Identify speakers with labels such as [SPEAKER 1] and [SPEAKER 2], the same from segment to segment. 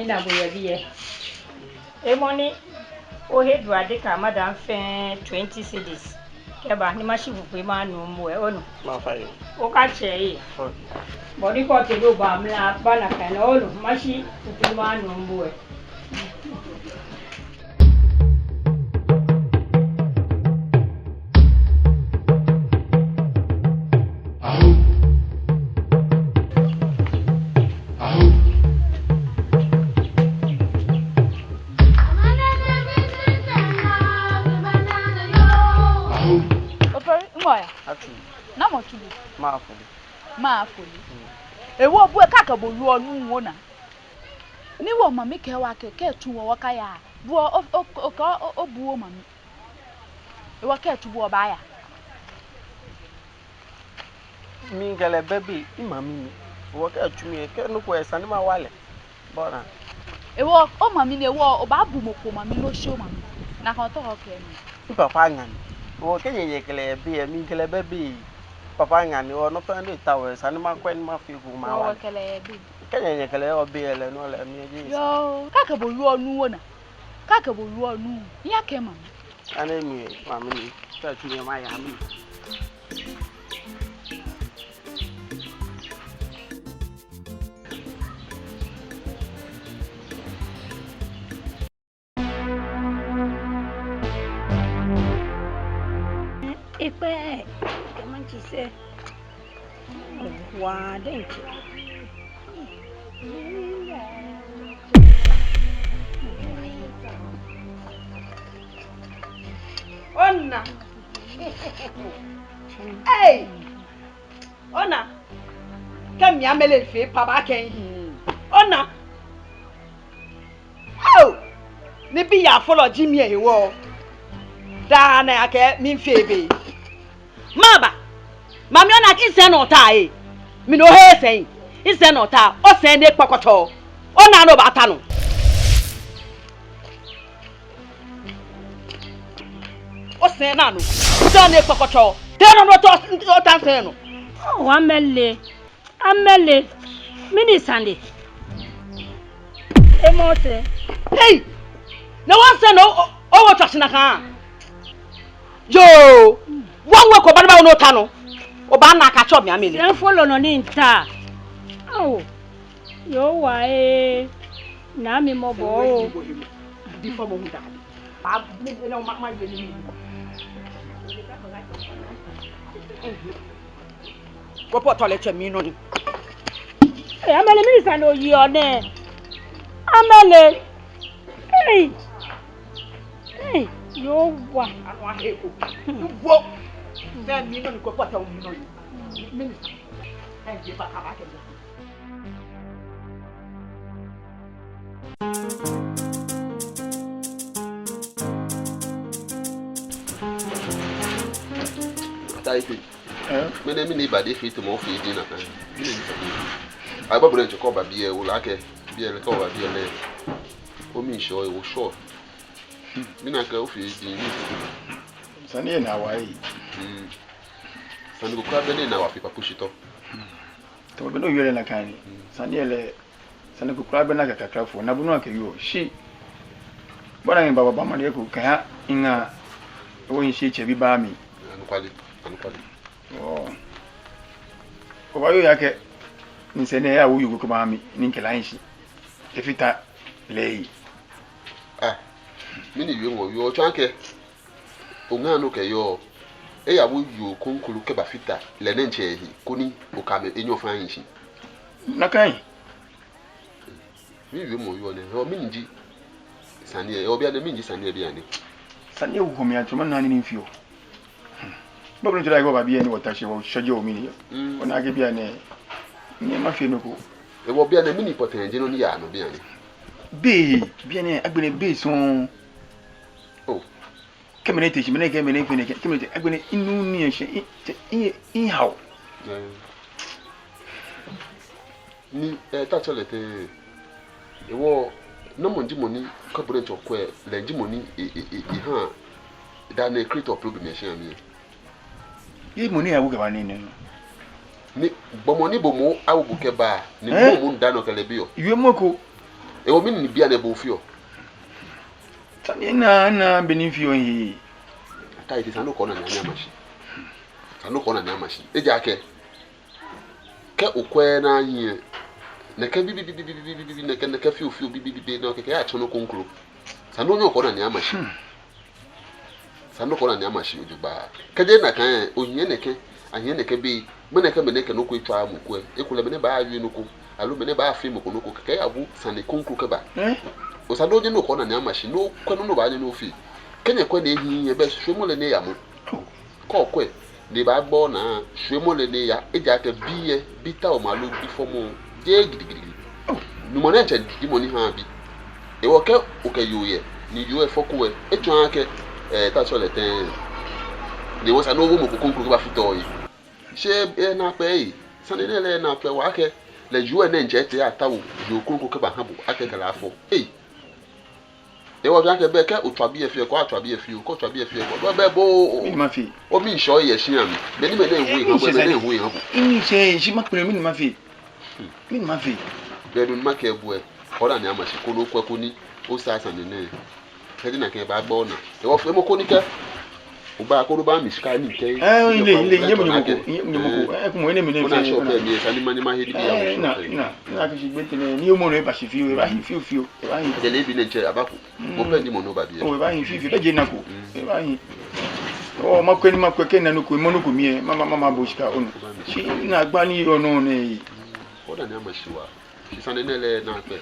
[SPEAKER 1] Na boya biye e money o hedu ade ka madam fe 20 cedis ke ba ni ma shifu pe ma nu mo e onu ma fa yi o ka che yi body ko te do ba mla ba na ka na onu ma shi pe ma nu mo e
[SPEAKER 2] ewo bu e kaka bo lu onu wo na ni wo mami ke wa ke tu wo ka ya bu o bu o mami e wa ke tu bu o ba ya
[SPEAKER 3] mi gele baby mami mi wo ke tu mi ke no ko esa ni ma wale bona
[SPEAKER 2] e wo o mami ne wo o ba bu mo ko mami no show mami na kan to ko ke ni
[SPEAKER 3] papa ngan wo ke ye kele bi mi gele baby papa ngani o no pende tawe sani ma kwen ma fi ku ma wa
[SPEAKER 2] kele bi
[SPEAKER 3] kenye kele o bi ele no le mi ji
[SPEAKER 2] yo kaka bo lu onu wo na kaka bo lu onu ya ke mama
[SPEAKER 3] ane mi mama ni ta tu mi ma ya mi
[SPEAKER 1] ipe kama chise wa denki
[SPEAKER 4] Onna hey Onna kam ya mele fe pa ba ken Onna oh ni bi ya follow Jimmy e wo da na ake mi fe be maba mami ona ki se no ta e mi no he sen ise no ta o sen ne pokoto Ona no ba ta no o sen na no se ne pokoto de no to ta sen no
[SPEAKER 1] o amele mini sande e mo se
[SPEAKER 4] hey na wan se no o wo twasina kan yo wan we ko ba na no ta no o ba na ka cho mi amele
[SPEAKER 1] se follow no ni nta oh yo wa na mi mo bo o
[SPEAKER 4] di fo mo nda ba mi na ma ye ni ko po toilet mi no ni
[SPEAKER 1] amele mi sande o yi o ne amele hey yo wa
[SPEAKER 4] anwa he ko wo na mi no ni ko po ta mi no ni minister en je ba ka ba ke
[SPEAKER 5] Taifi. Me ne mi ni ba de fit mo fi di na kan. Ai ba bule ko ba bi e wo la ke bi e le ko ba bi e le. O mi sho e wo sho. Mi na ka o fi di ni.
[SPEAKER 6] Sani na wa yi.
[SPEAKER 5] Sani ko ka be ni na wa fi pa pushito.
[SPEAKER 6] To be no yele na kan ni. Sani ko kura be na ka kakra fo na bu no ka yo shi. Bwana ni baba mama yako kaya inga won shi che bi ba mi.
[SPEAKER 5] Anukwali.
[SPEAKER 6] Oh. Oba yo yake nsene ya wo yugo ko ba mi ni nkela nshi. Efita lei.
[SPEAKER 5] Ah. Mini wi mo yo chanke. Onga no ke yo. E ya wo yo konkulu ke ba fita le ne nche hi kuni o ka me enyo fa nshi.
[SPEAKER 6] Na kai.
[SPEAKER 5] Mi wi mo yo ne ho mi nji sani e obi ade mi nji sani e bi ane.
[SPEAKER 6] Sani wo mi atuma na ni nfio. Bobno jira go ba bi ene wota she wo shoje o mi ni. Ona ge bi ane. Ni ma fi no ko.
[SPEAKER 5] E wo bi ane mi ni potenje no ni ya no bi ane.
[SPEAKER 6] Bi ane agbene be son.
[SPEAKER 5] Oh.
[SPEAKER 6] Kemene te chimene kemene te agbene inu ni e she in how.
[SPEAKER 5] Ni ta cholete e wo no mo ndimoni corporate okwe le ndimoni ha da na create a problem e mi
[SPEAKER 6] ye money awu ke ba ni no
[SPEAKER 5] ni bomoni bomo awu buke ba ni bomo nda no kele bio
[SPEAKER 6] yue moko
[SPEAKER 5] e o mi ni bia na bo fio
[SPEAKER 6] tani na benefio hi
[SPEAKER 5] ta ite sanu ko na nya mashi e ja ke okwe na yin na ka bibi na ka fiu bibi na ka ya chono konkro sanu nyo ko na nya mashi sanu ko na nya mashi ojuba ka je na kan onye ne ke bi me ne ke no ko itwa mu ko e kula me ne ba awi no ko alu me ne ba afi mu ko no ko ka ya bu sane konkro ka ba o sanu onye no ko na nya mashi no kwa no ba nya no fi kenye kwa na ehi ye be hwemo le ne ya mo ko kwe de ba gbo na hwemo le ne ya e ja ka biye bita o malu bi fomo je gidigidi no mo na nche di mo ni ha bi e wo ke o ke yoye ni yo e fokuwe e tun ake ta so le ten ni wo sa no wo mo ko konkuru ba fito yi se e na pe yi sane ne le na pe wa ke le yo e na nche te atawo yo konkuru ke ba ha bo ake kala afo e wo bia ke be ke o twa bi e fi ko atwa bi e fi ko twa bi e fi ko be bo
[SPEAKER 6] ma fi
[SPEAKER 5] o mi so ye shi am be ni me na ehu ha bo be na ehu ha bo
[SPEAKER 6] ini se shi makpere mi ma fi
[SPEAKER 5] be dun ma ke bu e ora ni amashi ko no kwa ko ni o sa sa ne kedi na ke ba gbo na e wo fe mo ko ni ke o ba ko ro ba mi ska ni ke
[SPEAKER 6] ile ye mo ko e ko mo ene mi ne
[SPEAKER 5] fi na so pe mi sa ni ma hedi bi ya
[SPEAKER 6] na ke shi gbete ni o mo no e ba shi fi o ba hi fi e ba hi
[SPEAKER 5] tele bi ne che abaku mo pe ni mo no ba bi
[SPEAKER 6] o e ba hi fi be je na ko e ba hi o ma kwe ke na no ko mo no ko mi e mama bo shika onu shi na gba ni ono ne
[SPEAKER 5] o da ni amashi wa shi sa ne le na pe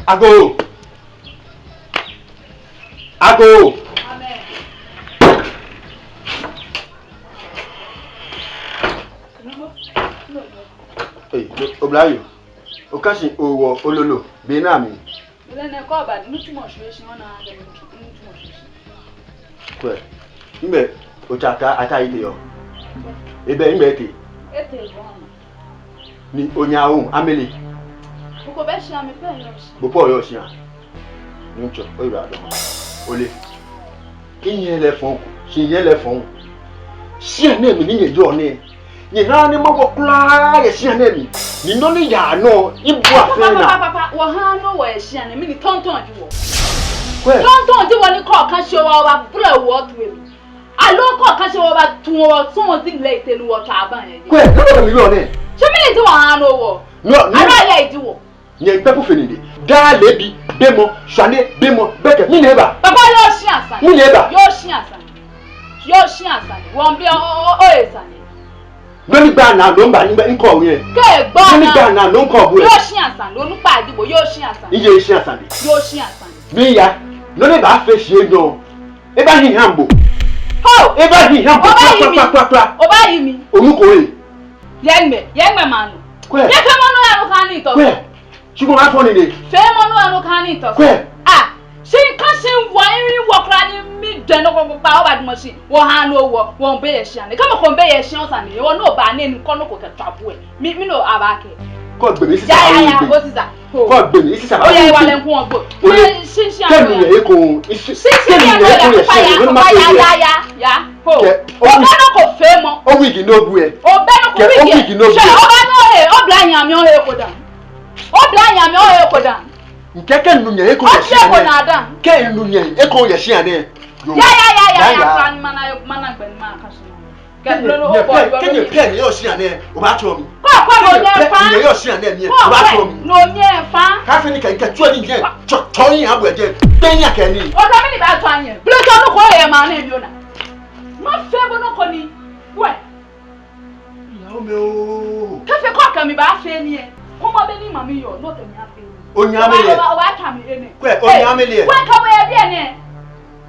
[SPEAKER 3] Ago.
[SPEAKER 2] Amen.
[SPEAKER 3] Hey, Oblayo. Okashi owo ololo be na mi.
[SPEAKER 2] Ile ne ko ba ni tumo shwe na ga ni tumo shwe.
[SPEAKER 3] Kwe. Imbe ochaka ata ite yo. Ebe imbe ete.
[SPEAKER 2] Ete bona.
[SPEAKER 3] Ni onyawo ameli.
[SPEAKER 2] Ko be shi ami pe yo shi.
[SPEAKER 3] Bopo yo shi an. Ncho oyira do. Ole. Kinye le fon ku. Shinye le fon. Si ane mi ni yejo ni. Ni na ni mo kula ye si ane mi. Ni no ni ya no ibu afe na.
[SPEAKER 2] Papa wo ha no wo e shi ane mi ni tonton ji wo.
[SPEAKER 3] Kwe.
[SPEAKER 2] Tonton ji wo ni ko kan se wo wa bra wo tu mi. Alo ko kan se wo ba tun wo tun zing le ite nu wo ta ban ye.
[SPEAKER 3] Kwe, no mi lo ne.
[SPEAKER 2] Se mi ni ti wo ha no wo.
[SPEAKER 3] No,
[SPEAKER 2] Ara ye ji wo.
[SPEAKER 3] Nye pepu fenide. Da lebi bemo, shane bemo, beke mi neba.
[SPEAKER 2] Papa yo shi asan.
[SPEAKER 3] Mi neba.
[SPEAKER 2] Yo shi asan. Yo shi asan. Won bi o esan.
[SPEAKER 3] Lórí gba na lo nba ni nko yen.
[SPEAKER 2] Ke gba na.
[SPEAKER 3] Lórí gba na lo nko bu e.
[SPEAKER 2] Yo shi asan lo nu pa adibo yo shi asan.
[SPEAKER 3] Iye isi asan de.
[SPEAKER 2] Yo shi asan.
[SPEAKER 3] Mi ya. Lórí ba fe se ejo. E ba hin hambo.
[SPEAKER 2] Ho!
[SPEAKER 3] E ba hin hambo.
[SPEAKER 2] O ba yi mi.
[SPEAKER 3] Omu ko e.
[SPEAKER 2] Yengme man.
[SPEAKER 3] Kwe.
[SPEAKER 2] Ye fe monu anu kan ni to.
[SPEAKER 3] Kwe. Chigo ma phone ni.
[SPEAKER 2] Fe monu anu kan ni to.
[SPEAKER 3] Kwe.
[SPEAKER 2] Ah, she kan she wa iri wo kra ni mi de no ko pa o ba mo si. Wo ha no wo, wo be ye hia ni. Kama ko be ye hia o sa ni. Wo no ba ni ko no ko ke twapo e. Mi no abake.
[SPEAKER 3] Ko gbe mi sisa.
[SPEAKER 2] Ya, o sisa.
[SPEAKER 3] Ko gbe mi sisa.
[SPEAKER 2] O ye wa le nku ogbo. Shin
[SPEAKER 3] Kemi ye ko.
[SPEAKER 2] Ya. Ho. O ba no ko fe mo.
[SPEAKER 3] O wigi no bu e.
[SPEAKER 2] O be no ko wigi. Se o ba no he, o bla nya mi o he ko dan. O bla nya mi o he ko dan.
[SPEAKER 3] Nkeke nunya e ko ye
[SPEAKER 2] shi ane.
[SPEAKER 3] Ke nunya e ko ye shi ane.
[SPEAKER 2] Ya. Mana gbe ma ka shi. Ke no o boy.
[SPEAKER 3] Ke ni pen yo shi ane. O ba cho mi.
[SPEAKER 2] Ko no nye fa.
[SPEAKER 3] Ni yo shi ane mi. O ba cho mi.
[SPEAKER 2] No nye fa.
[SPEAKER 3] Ka fe ni ka nke tuo ni je. Cho yin abu e je. Ben ya ke ni.
[SPEAKER 2] O ka mi ni ba to anye. Blo to no ko ye ma na bi ona. Ma fe bo no ko ni. We.
[SPEAKER 3] Ya me o.
[SPEAKER 2] Ka fe ko ka mi ba fe ni e. Ko mo be ni mami yo no te mi afe.
[SPEAKER 3] Onyamele.
[SPEAKER 2] O ba ta mi ene.
[SPEAKER 3] Kwe onyamele.
[SPEAKER 2] We ka we bi ene.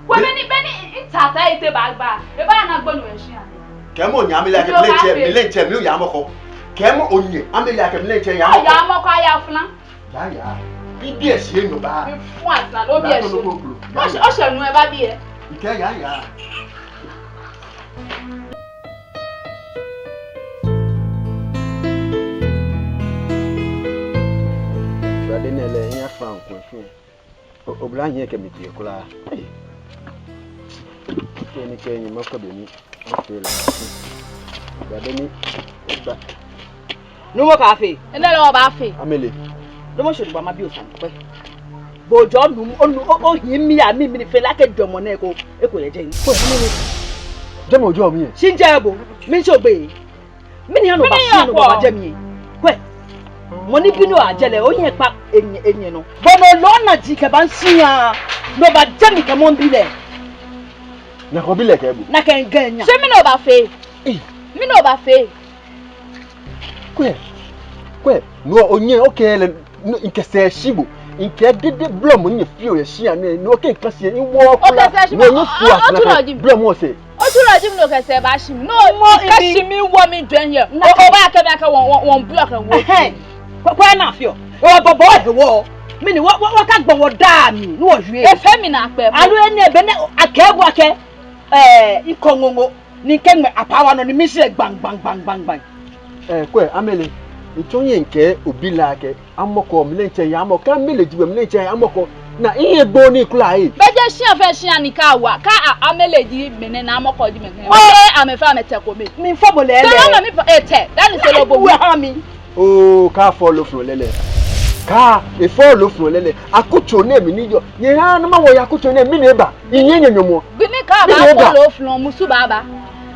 [SPEAKER 2] We be ni tata ite bagba. E ba na gbonu e shi ane.
[SPEAKER 3] Kemo onyamele ake melenche mi o ya moko. Kemo onye amele ake melenche ya moko.
[SPEAKER 2] Ya moko ya flan.
[SPEAKER 3] Ya. Bibi e se no ba.
[SPEAKER 2] Mi fun asla lo bi e se. O se nu e ba bi e.
[SPEAKER 3] Ike ya. Shade nele nya frank ko. Obla nye ke mi tie kula. Ni ke ni mako be ni. Afela. Shade ni ba.
[SPEAKER 4] No mo ka fe.
[SPEAKER 2] Ene le ba fe.
[SPEAKER 3] Amele.
[SPEAKER 4] No mo shodu ba ma bi o san pe. Bojo nu o hin mi ya mi ni fe la ke domo na eko ye je ni.
[SPEAKER 3] Ko ni. Demo ojo mi e.
[SPEAKER 4] Shinje bo. Mi so gbe. Mi ni anu ba si anu ba je mi. Kwe. Mo ni binu ajele o yin pa enye no. Bono lo na ji ke ban si ya. No ba je mi ke mo bi le.
[SPEAKER 3] Na ko bi le ke bu.
[SPEAKER 4] Na ke nganya.
[SPEAKER 2] Se mi no ba fe. Mi no ba fe.
[SPEAKER 3] Kwe. No onye okele nke se shibu. Nke dede blom ni fi o ye shi ane no ke kasi e wo kula. No you fu blom o se.
[SPEAKER 2] O tu lo jim no ke se ba shi mi. No kasi mi wo mi dwen here. O ba ka won block and wo.
[SPEAKER 4] Kwa na fi o. O bobo he wo. Mi ni wo ka gbo wo da mi no wo hwe.
[SPEAKER 2] E fe mi na pe.
[SPEAKER 4] Alu eni ebe ne akebu ake ikongongo ni kenme apawa no ni mi se bang.
[SPEAKER 3] Kwe amele itonye nke obila ake amoko mlenche ya amoko amele jiwe mlenche ya amoko na ihe gbo ni kula yi
[SPEAKER 2] beje shi afa shi anika wa ka amele ji mene na amoko ji mene amefa amete ko me
[SPEAKER 4] mi fo bo lele
[SPEAKER 2] so na mi ete that is lo bo
[SPEAKER 4] mi
[SPEAKER 3] o ka follow from lele ka e follow from lele akucho na mi ni yo ye ha na ma wo ya akucho na mi na eba iye nyenyomo
[SPEAKER 2] bi ni ka ba follow from musu baba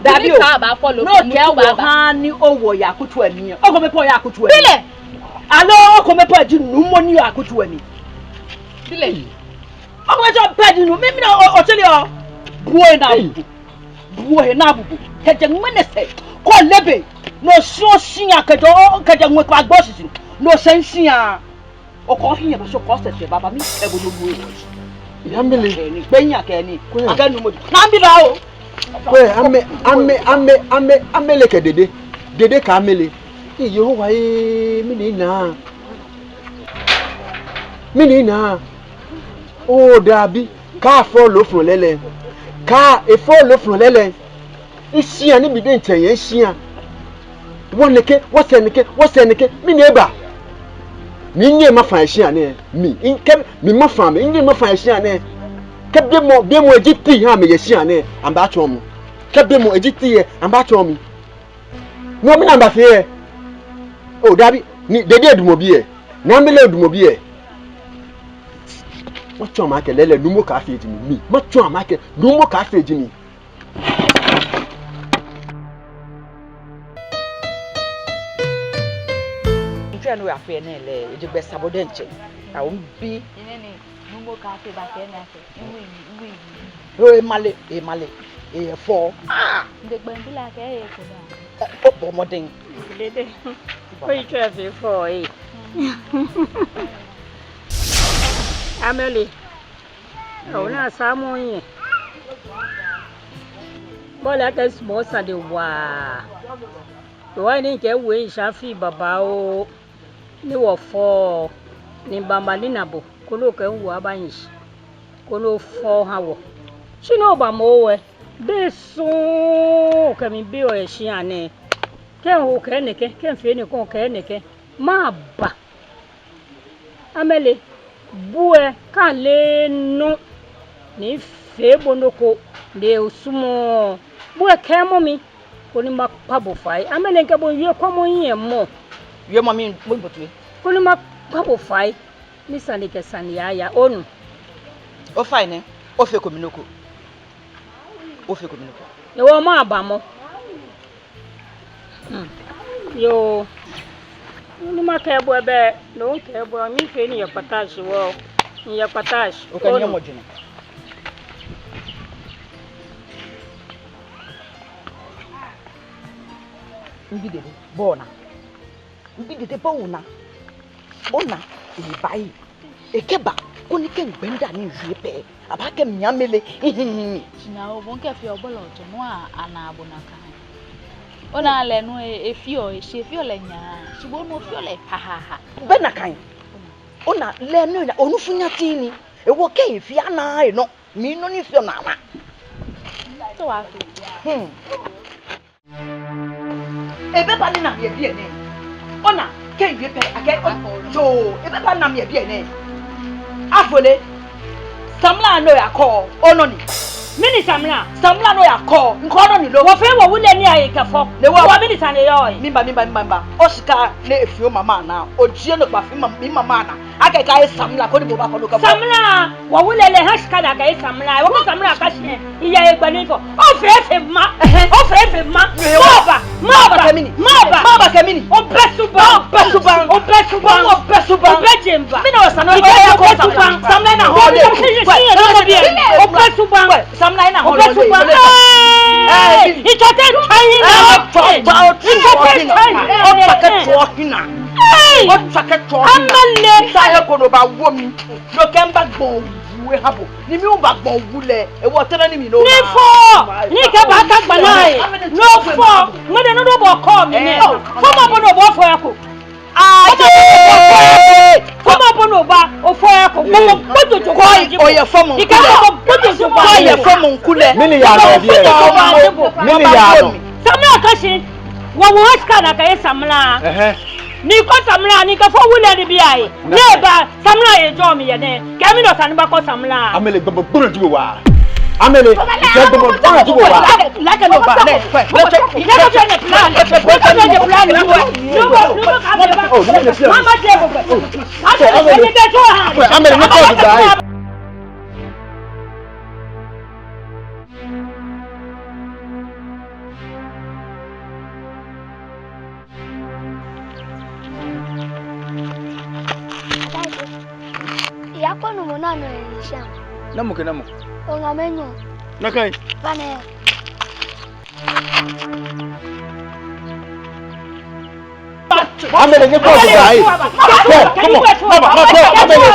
[SPEAKER 2] Dabi o ba follow
[SPEAKER 4] no ke wo ha ni owo ya kutu ani o ko me po ya kutu ani
[SPEAKER 2] bile
[SPEAKER 4] alo o ko me po ji nu mo ni ya kutu ani
[SPEAKER 2] bile
[SPEAKER 4] o ko me jo pa ji nu mi na o tele o buo na bubu ke je ngene se ko lebe no so sinya ke je nwe kwa gbo sisi no sensia o ko hiye ba so ko se baba mi e bo no buo
[SPEAKER 3] yambele
[SPEAKER 4] ni penya ke ni aka nu mo na bi ba o
[SPEAKER 3] Kwe amele ke dede ka amele iyo wa mini na o dabi ka follow from lele ka e follow from lele isi ani bi de nten ye sia woneke woseneke mini eba mi nye ma fa sia ne mi ma fa mi nye ma fa sia ne kebe mo ejiti ha me yesi ane amba cho mi kebe mo ejiti ye amba cho mi no mi na mba fe o dabi ni dede edumo bi e na mi le edumo bi e mo cho ma ke lele numo ka fe jimi mi mo cho ma ke numo ka fe jimi
[SPEAKER 4] ntwe no ya fe na le e gbe sabode nche a won bi
[SPEAKER 2] numo ka fe ba ke na fe
[SPEAKER 4] o emale fo
[SPEAKER 2] de gbandila ke e ko da
[SPEAKER 4] o bo modern
[SPEAKER 1] dede o itwe fe fo amele o na samu yin bola ke smo sa de wa Wa ni ke we shafi baba o ni wo fo ni bamba ni nabo ko lo ke wo abayin ko lo fo ha wo shino ba mo we be so ke mi be o e shi ane ke ho ke ne ke fe ni ko ke ne ke ma ba amele bue kan le no ni fe bonoko de osumo bue ke mo mi ko ni ma pabo fai amele nke bo wie kwa mo yin mo
[SPEAKER 4] wie mo mi mo botwe
[SPEAKER 1] ko ni ma pabo fai ni sani ke sani ya onu
[SPEAKER 4] o fai ne o fe ko minoko
[SPEAKER 1] e wo ma abamo yo ni ma ke bo ebe no ke bo mi fe ni ya patash wo ni ya patash
[SPEAKER 4] o kan yemo jina mbidede bona ona ibai ekeba koni ken gbenda ni njuepe abake miamele
[SPEAKER 2] na o bon ke fi obolo to no ana abunaka ona le no efio e se fio le nya sibo no fio le ha
[SPEAKER 4] bena kan ona le no na onu funya tini e wo ke efi ana e no mi no ni fio na na
[SPEAKER 2] to wa fi
[SPEAKER 4] ebe ba ni na ye bi ene ona ke ye pe ake jo ebe ba na ye bi ene afole samla no ya ko ono ni
[SPEAKER 1] mini samla
[SPEAKER 4] no ya ko nko ni lo
[SPEAKER 1] wo fe wo wule ni aye kafo
[SPEAKER 4] le wo
[SPEAKER 1] mini sane yo
[SPEAKER 4] mimba o sika na efio mama na o jie no pa fi mama na aka ka samla ko ni bo ba ko lo ka
[SPEAKER 1] samla wo wule le hashka da ka samla wo samla ka shi iya e gba ni ko o fe ma maba kemini o besuba jemba
[SPEAKER 4] mi no sana o ya ko samla na ho le
[SPEAKER 1] o besuba
[SPEAKER 4] samla na ho le
[SPEAKER 1] itote tayina
[SPEAKER 4] amale sa ko no ba wo mi no ken ba gbon we habo ni mi o ba gbon wule e wo tena ni mi no
[SPEAKER 1] ni fo ni ke ba ka gba lai no fo mo de no do bo call mi ne fo mo bo no bo fo yako fo mo bo no ba o fo yako mo bodo jo ko
[SPEAKER 4] o ye fo mo
[SPEAKER 1] ika mo bodo jo ko
[SPEAKER 4] ye fo mo nkule
[SPEAKER 6] mini ya no bi mini ya no
[SPEAKER 1] samla ka shi wo wo haska na ka samla ni ko samla ni ka fo wule ni bi ai ne ba samla ye jo mi ye ne ke mi no san ba ko samla
[SPEAKER 6] amele gbogbo gboro ti wa amele je gbogbo gboro ti wa
[SPEAKER 4] la ke no ba le
[SPEAKER 1] plan ni wo mama je go amele be to ha
[SPEAKER 6] amele ni ko gba ai
[SPEAKER 7] Yakono monano elisha.
[SPEAKER 6] namu ke namu
[SPEAKER 7] Ongamenyo.
[SPEAKER 6] nakai
[SPEAKER 7] Pane.
[SPEAKER 6] amele ni ko gba ai come on baba amele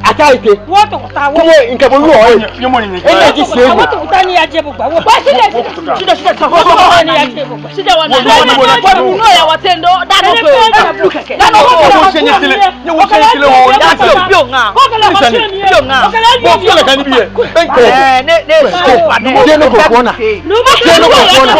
[SPEAKER 3] Ataite.
[SPEAKER 1] What to ta wo?
[SPEAKER 3] Nke bo lu o. Ene ji se.
[SPEAKER 1] What to ta ni aje bugba wo. Ba sile. Sile. What ni aje bugba. Sile wa na.
[SPEAKER 2] Wo no ya watendo da no ko. Da no ko.
[SPEAKER 3] Wo se ni sile. Ni wo se sile wo.
[SPEAKER 2] Da ko bio nga.
[SPEAKER 1] Ko kala ma se ni.
[SPEAKER 3] Bio nga. Wo fi le kan ni biye. Benke.
[SPEAKER 2] Ne so
[SPEAKER 3] no no ko kona.
[SPEAKER 1] No ma se no ko kona.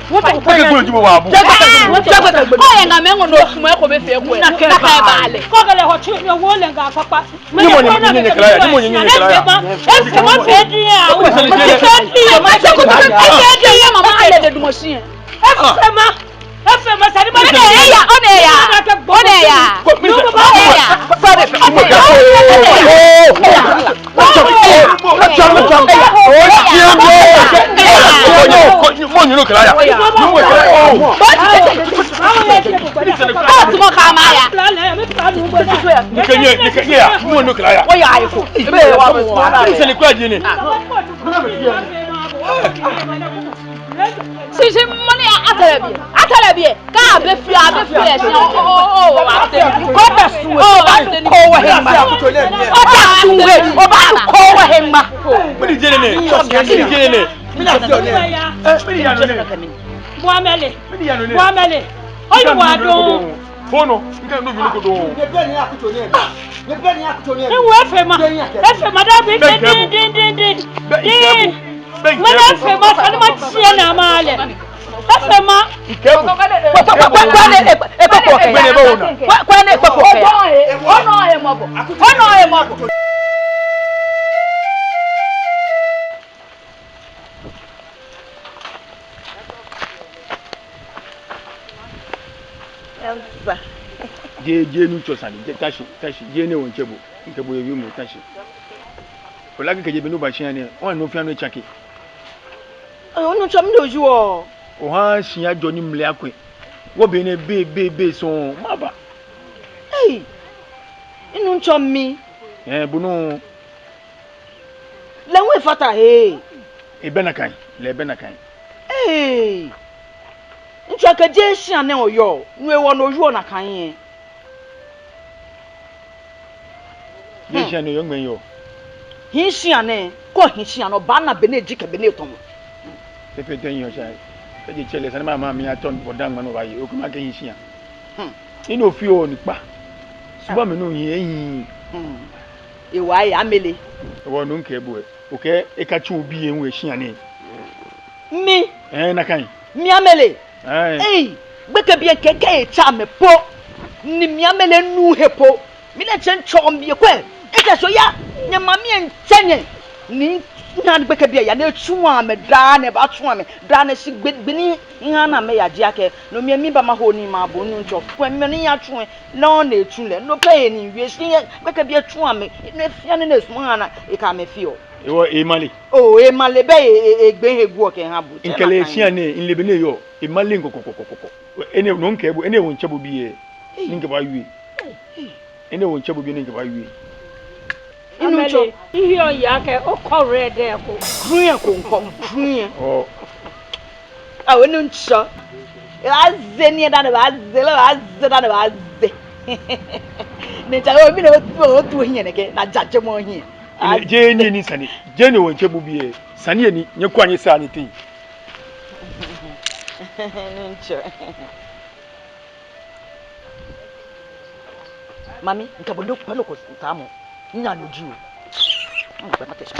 [SPEAKER 3] What to ko ko jibo wa bu.
[SPEAKER 2] Ko ya nga mengo no sumo e ko be fe ko. Na kai baale.
[SPEAKER 1] Ko kala ho chi ni wo le nga papa.
[SPEAKER 3] Ni mo ni kala ya. Ni mo ni kala ya.
[SPEAKER 1] Est-ce ma fe di ya.
[SPEAKER 3] Wo se ni sile.
[SPEAKER 2] Ma se ko ke ya mama ale de dumosin.
[SPEAKER 1] Efema sani ba
[SPEAKER 2] One ya. Si money atalebie ka be fi e se o
[SPEAKER 6] Je nu chosani je tashi je ne wonche bo nke bo yewi mo tashi olagi ke je be no ba hia ne on no fiano chake
[SPEAKER 4] onu chom do ju o
[SPEAKER 6] ha hia joni mle akwe wo be ne be so maba
[SPEAKER 4] inu chom mi
[SPEAKER 6] bunu
[SPEAKER 4] le we fata e
[SPEAKER 6] be na kan le be na kan
[SPEAKER 4] nchaka je hia ne oyo nu e wo no ju na kan yen
[SPEAKER 6] Hia no yongmen yo.
[SPEAKER 4] Hia ne ko hia no ba na be na ejika be na etom.
[SPEAKER 6] Pepe ten yo sha. E je chele sana mama mi aton bodan ma no ba yi. O kuma ke hia. Ino fi o ni pa. Suba me no yin.
[SPEAKER 4] E wa ya amele.
[SPEAKER 6] E wo no nke bu e. O ke e ka chi obi enwe hia ne.
[SPEAKER 4] Mi.
[SPEAKER 6] Na kan.
[SPEAKER 4] Mi amele. Gbeke bi keke e cha me po. Ni mi amele nu hepo. Mi na chen chom bi kwe. Ete so ya nya mami enchenye ni na gbeke bi ya na chuwa me da na ba chuwa me da na si gbeni nha na me ya ji ake no mi ba ma ho ni ma bo nu ncho kwa me ni ya chuwe no na echule no pe ni wie si gbeke bi chuwa me na fia na su ha na e ka me fio
[SPEAKER 6] ewo emali
[SPEAKER 4] emali be egbe hegu oke ha bu
[SPEAKER 6] nkele hia ne nlebe ne yo emali nkokokokoko ene no nke bu ene won chebo bi e ninke ba wie ene won chebo bi ninke ba wie
[SPEAKER 1] inu cho ihe oya ke o kore de ko
[SPEAKER 4] green ko nko green wonu ncho azeni da na baze ne ta o mi na o tu hie ne ke na jaje mo hie
[SPEAKER 6] je ni sani je ne won chebu bi e sani ni nye kwanye sa ni tin
[SPEAKER 4] ncho mami nkabondo palo ko tamo nya no ju ba mate sha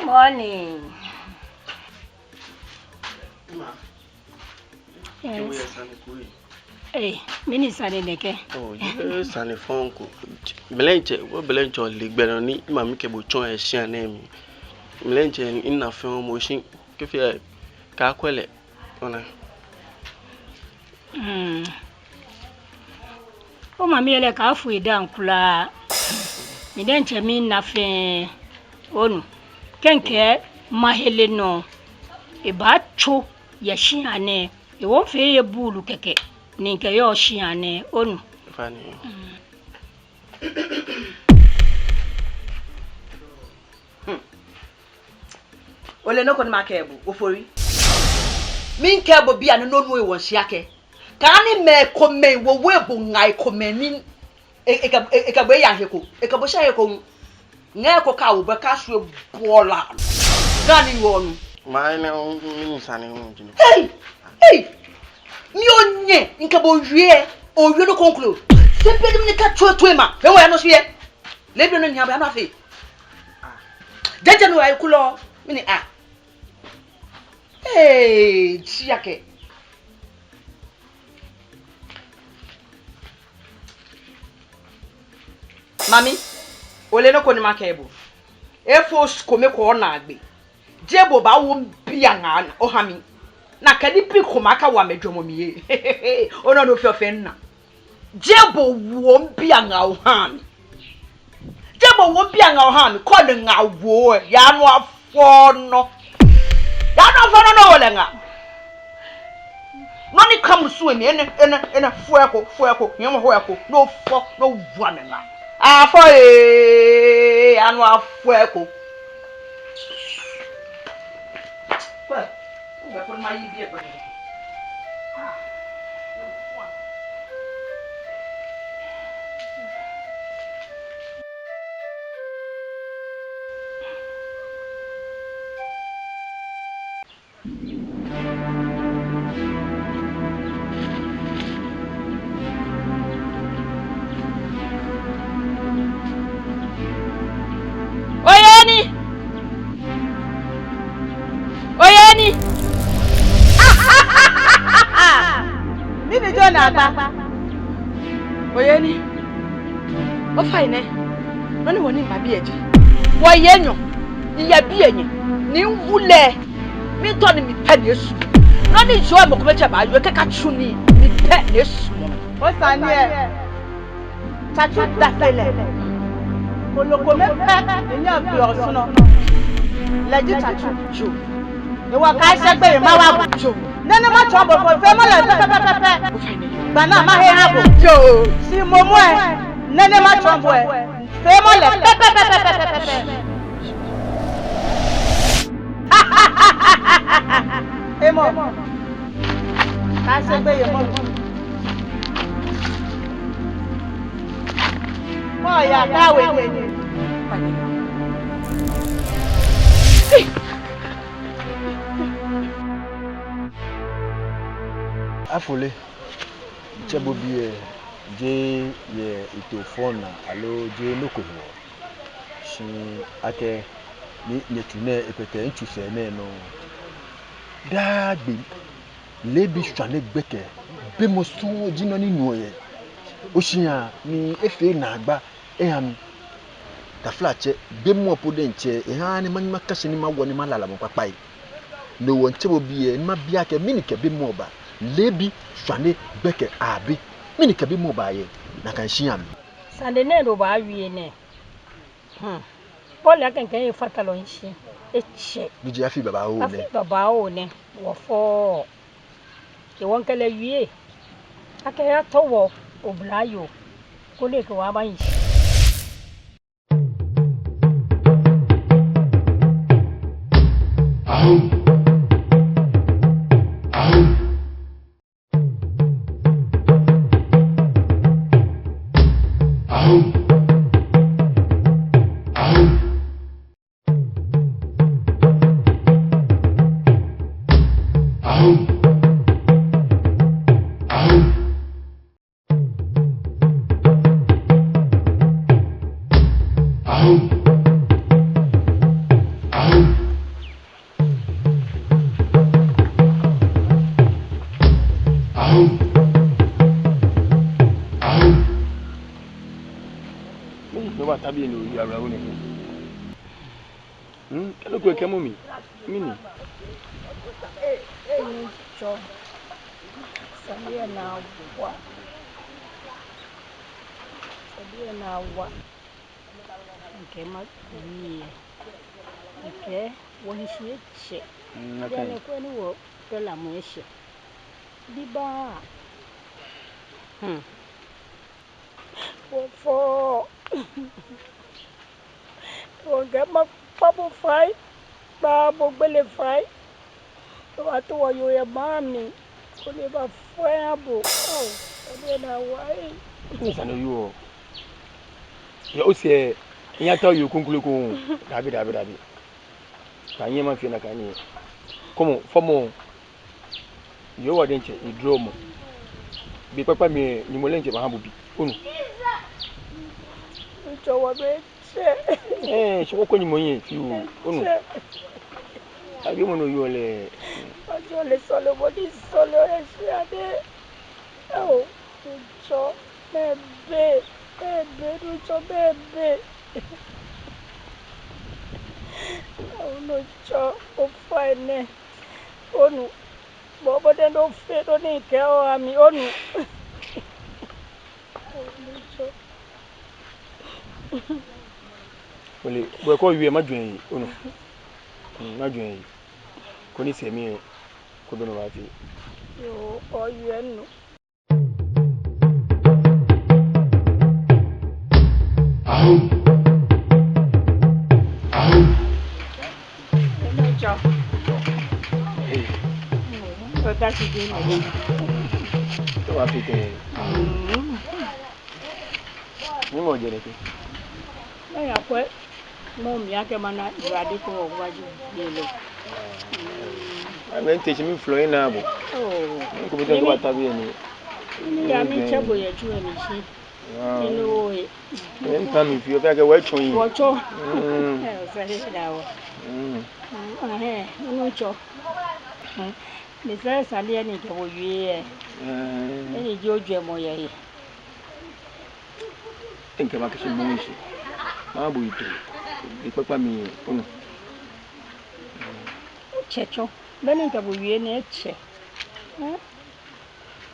[SPEAKER 1] morning mini sani neke
[SPEAKER 8] ye sani fonko belenche wo belenche ligbero ni mami ke bo chon e sia na mi belenche ina fon mo shin ke fi ka kwele ona
[SPEAKER 1] o mami ele ka fu idan kula mi den che mi na fe onu kenke mahele no e ba cho ya shiane e wo fe ye bulu keke ninke yo shiane onu
[SPEAKER 8] fani
[SPEAKER 4] Ole no ko ma kebo ofori. Min kebo bia no no e won hia Ka ni me komen wo webu ngai komeni ekabo ya heko. Ekabo sha heko. Ngai ko ka wo be ka so bola. Gani wonu.
[SPEAKER 8] Ma ene mi sane hu jini.
[SPEAKER 4] Hey! Mi onye nkabo wie o wie no conclude. Sempre de me ka tuo ma. Me wo ya no so ye. Lebi no nya ba na fe. Jeje no ayi kulo. Mini Hey, chiake. Mami, ole no ko ni makebo. Efo skome ko na agbe. Jebo ba wo bia nga o hami. Na kadi pi ko maka wa medwomo miye. Ono no fiofen na. Jebo wo bia nga o hami. Jebo wo bia nga o hami ko de nga wo ya no afo no. Ya no afo no wole nga. No ni kam so mi ene fueko nyemo hoeko no fo no vua me nga. Afo anu afueko. Kwa, ngapon mai bia kwa. Oyeni. Mimi jona ba. Oyeni. O fine. No ni woni ma bi eji. Wo yenyo. Iya bi enyi. Ni nwule. Mi to ni mi pe ni esu. No ni jo mo ko meche ba yo keka chuni. Mi pe ni esu. O sani e. Chachu da sele. Oloko me pe enya bi osuno. Leji chachu jo. Ewa ka segbe ma wa jo. Nene ma trouble for fe mo le pepepepe. Bana ma he habo. Jo, si momo e. Nene ma trouble e. Fe mo le pepepepe. Emo. Ka segbe ye mo. Mo ya ka we ni.
[SPEAKER 3] Afole chebo bi je ye itofona alo je lokowo shi ake ni netune epete ntuse ne no dagbe lebi swane gbeke be mo so jino ni nuoye oshiya ni efe na agba eham taflache be mo podenche eha ni manima kashi ni mawo ni malala mo papai no won chebo bi ni ma bia ke minike be mo ba lebi swane gbeke abi minike be mo ba ye na kan shiam
[SPEAKER 1] sande ne ro ba wie ne Paul akan kan e fatalo nshi eche
[SPEAKER 3] biji afi baba o ne
[SPEAKER 1] afi baba o ne wo fo ke won kala wie aka ya towo oblayo ko le ko wa ba nshi Okay, when she check. Then when you work, the lamueshe. Diba. For get my bubble fight. Babo bele fai. Watu wa yoye mami. Kone ba fabo. Oh, ade na wai.
[SPEAKER 6] Ni sanu yo. Ya ose ya taw yo kunkulu ko. Dabi. Kanye ma fi na kanye. Komo fomo. Yo wa denche I draw mo. Bi papa mi ni mo lenche ba habu bi. Onu.
[SPEAKER 1] Ncho wa be.
[SPEAKER 6] So ko ni mo yin fi o. Onu. Abi mo no yo le.
[SPEAKER 1] Ajo le solo body solo ade. Oh, ncho bebe. Ncho bebe. Oh no cho o fine. Onu. Bobo den do fe do ni ke o ami onu.
[SPEAKER 6] Ole, bo ko wi e ma dwen yi onu. Ma dwen yi. Ko ni se mi ko do no ba fi.
[SPEAKER 1] Yo, o yenu. Ciao. That's it.
[SPEAKER 6] To wa fi ke. Ni mo je le ke.
[SPEAKER 1] Ya kwe. Mom yake mana iradi ko waji dele.
[SPEAKER 6] Amen te mi flo ina bo.
[SPEAKER 1] Oh.
[SPEAKER 6] Ko bi ko bata bi ni.
[SPEAKER 1] Ni ya mi chebo ye ju emi shi. Inu e.
[SPEAKER 6] En ta mi fi o fa ke wa chon yi.
[SPEAKER 1] Wo cho. Eh, o sa le da wo. Inu cho. Ni sa sa le ni ke wo yue. Ni ji oju e mo ye.
[SPEAKER 6] Enke ba ke shi mo shi. Ma bu ito. Bi papa mi onu.
[SPEAKER 1] Checho. Beni ke wo yue na eche.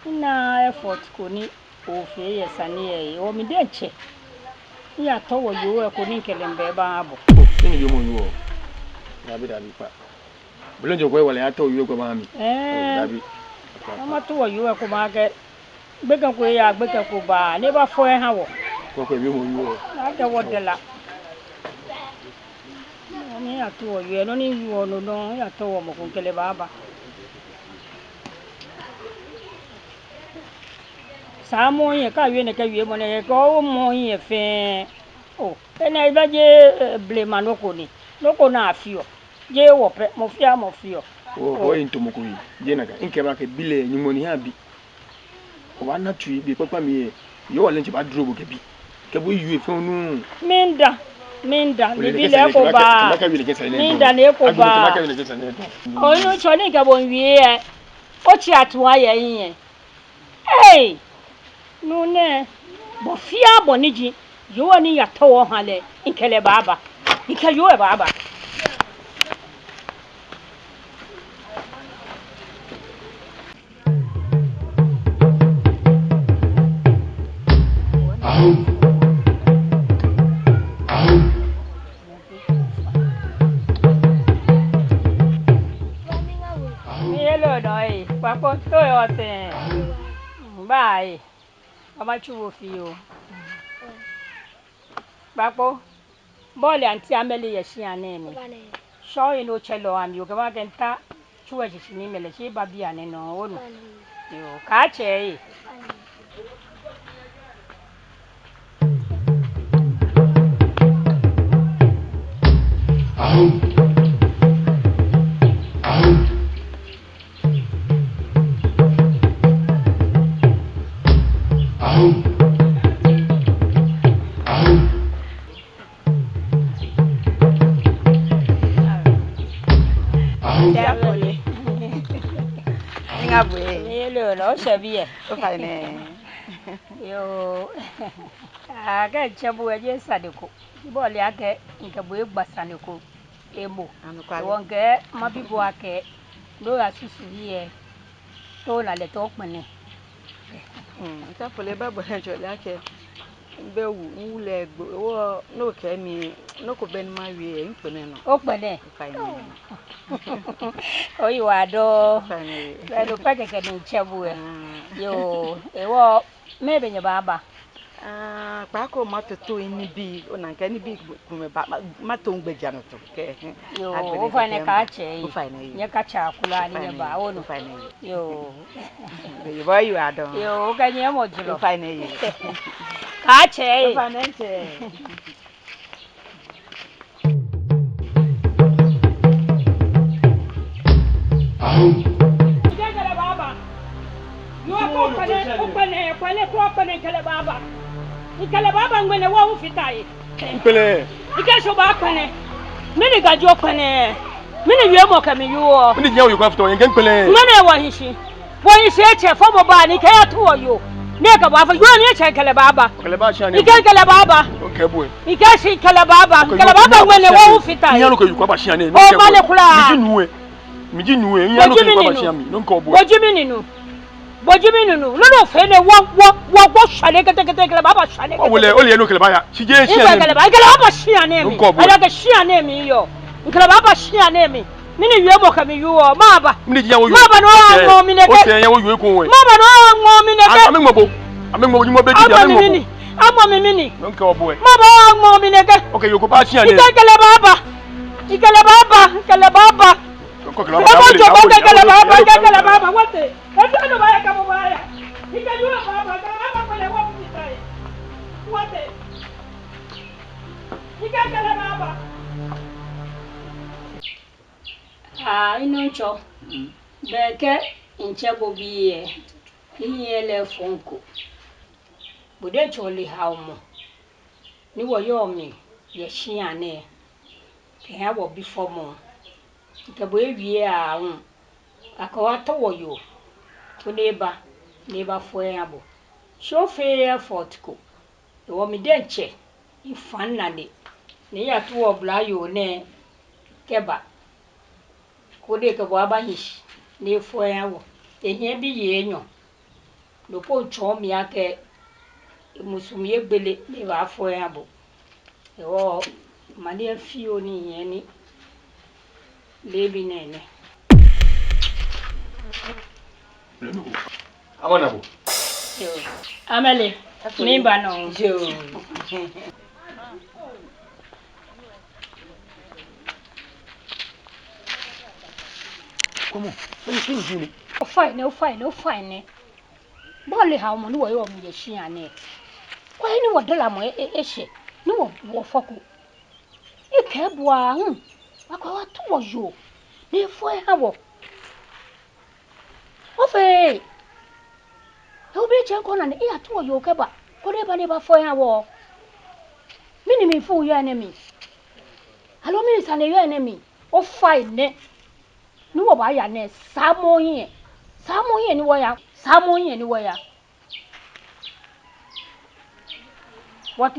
[SPEAKER 1] Na effort ko ni o fe ye sani ye. O mi de che. Ya to wo yo e ko ni kelembe ba abo.
[SPEAKER 6] Ni yo mo yo. Dabi pa. Bulonjo ko wala ya to yo ko ba mi. Dabi.
[SPEAKER 1] Mama to wo yo e ko ma ke gbega ko ya gbega ko ba ne ba fo e ha wo.
[SPEAKER 6] Ko bi mo yo.
[SPEAKER 1] Na de wo de la. Ni ya to wo yo no ni yo no ya to wo mo ko kele ba. Samo ye ka yue ne ka yue mo ne ko mo ye fe. Oh, ene ba je blema no ko ni. No ko na afio. Je wo pe mo fio.
[SPEAKER 6] O into mo ko yi. Je na ka nke ba ke bile ni mo ni ha bi. O wa na tu bi papa mi yo wa lenche ba dro bo ke bi. Ke bo yue fe onu.
[SPEAKER 1] Minda ni bile ko ba. Minda ne ko ba. O no cho ni ka bon wie e. O chi atu aye yin. Hey! No ne. Bo fia bo ni ji. Yo ni ya to wo han le. Nkele baba. Nke yo e baba. Hello, noi. Papo to yo ten. Bye. Mama chuwo fi o. Papo. Bole anti amele ye shi ane mi. Sho ino chelo ami o kama kenta chuwa shi ni mele shi babi ane no onu. Yo, ka che. Hello, no shabi e.
[SPEAKER 4] O fine.
[SPEAKER 1] Yo. Aga chabu eje sadeko. Bole ake nke bo egbasaneko. Emo. Wonke mabibo ake do asusu ye. To na le to pene.
[SPEAKER 4] Nta pole ba bo henjo le ake be wu le gbo wo no ke mi no ko ben ma wi e npene no.
[SPEAKER 1] O pene.
[SPEAKER 4] Fine.
[SPEAKER 1] O yiwa do.
[SPEAKER 4] Fine.
[SPEAKER 1] Lo pa ke ni chabu e. Yo, ewo mebe nye baba.
[SPEAKER 4] Pako matoto ini bi onanka ni bi kume ba matongbeja no to ke
[SPEAKER 1] yo o fa ne ka che ye ka cha kula ni ba o no yo
[SPEAKER 4] you boy you adon
[SPEAKER 1] yo ka nye mo julo
[SPEAKER 4] fa ne ye
[SPEAKER 1] ka che
[SPEAKER 4] fa ne che
[SPEAKER 1] Kele baba yo ko kele kele baba ikele baba ngene wa ufitai
[SPEAKER 6] Kele
[SPEAKER 1] ike so ba kele mini gajo kele mini wie mo kami yo
[SPEAKER 6] mini je o yiko afto yen kele
[SPEAKER 1] ngene wa hishi eche fo mo ba ni ke ya to yo ne ka ba fa yo ni eche kele baba
[SPEAKER 6] shani
[SPEAKER 1] ike kele baba
[SPEAKER 6] okay boy
[SPEAKER 1] ike shi kele baba ngene wa ufitai
[SPEAKER 6] nyalo ko yiko ba shani
[SPEAKER 1] o ma le kula
[SPEAKER 6] miji nuwe nyalo ko yiko ba shani no ko boy
[SPEAKER 1] bojimi ninu lolo fe ne wo shale kete kele baba shale
[SPEAKER 6] o le no kele baya si je shi
[SPEAKER 1] ne kele baba shi ane mi ala ke shi ane mi yo kele baba shi ane mi mini wie mo kami yo maba
[SPEAKER 6] mini je wo yo
[SPEAKER 1] maba no mo mi ne ke
[SPEAKER 6] o se yan wo yo ko we
[SPEAKER 1] maba no mo mi ne ke
[SPEAKER 6] amengbo ni mo be di amengbo
[SPEAKER 1] amo mi mini
[SPEAKER 6] no ke o boy
[SPEAKER 1] maba mo mi ne ke
[SPEAKER 6] okay yo ko ba shi ane
[SPEAKER 1] ikele baba kele baba wote endo baya kama baya ikajua baba kama kule wao mtai wote ikakele baba inoncho beke inchebo biye iyele fonko bude choli haumo ni wo yomi ye shiane ke hawo before mo ke bo ewie a akawa to wo yo to neighbor foi abo shofe effort ko wo mi denche ifan na de ne ya to wo bla yo ne keba ko de ke bo abahish ne foi abo ehia bi ye enyo do po cho mi ake musumi egbele ne ba foi abo wo mani afio ni yen ni lebi nene
[SPEAKER 3] Amana bo.
[SPEAKER 1] Yo. Amele. Mimba no.
[SPEAKER 4] Yo.
[SPEAKER 6] Como? Ele tem vindo.
[SPEAKER 1] O fine. Bole ha mo ni wo yo mi ye hia ne. Kwa ni wo dela mo ehye. Ni wo foko. Ike bua akwa wa to wo yo. Ni fo ha wo. Ofe. Obi che ko na ne ya to wo yo ke ba. Ko de ba ne ba fo ha wo. Mini mi fu yo enemy. Hello mini sa ne yo enemy. O fine ne. Ni wo ba ya ne samo yin ni wo ya what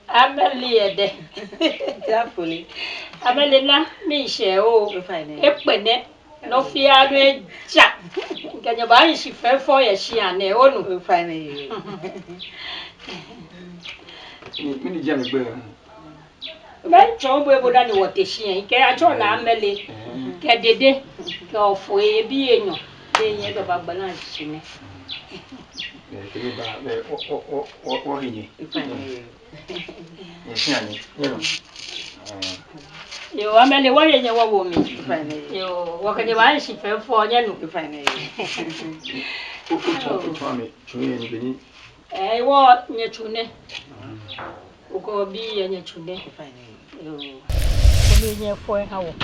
[SPEAKER 1] Ameliede
[SPEAKER 4] Jafuli
[SPEAKER 1] Amelina mi she o epene no fi anu eja nkanya ba yin shi fe fo ye shi ane onu
[SPEAKER 4] fine
[SPEAKER 6] Mini je me gbe
[SPEAKER 1] me cho bo ebo da ni wo te shi en ke acho na amele ke dede ke ofo e bi enyo de yen do ba gbana shi ne
[SPEAKER 6] Ele ba o hinyi
[SPEAKER 4] fine
[SPEAKER 6] Yesiani yero
[SPEAKER 1] yo amele wo ye nyewo wo mi yo wo ke ba yin shi fe fo nye nu
[SPEAKER 4] fine
[SPEAKER 6] o me chuye ni beni
[SPEAKER 1] wo nye chune uko bi ye nye chune
[SPEAKER 4] fine
[SPEAKER 1] yo ko bi nye fo ha wo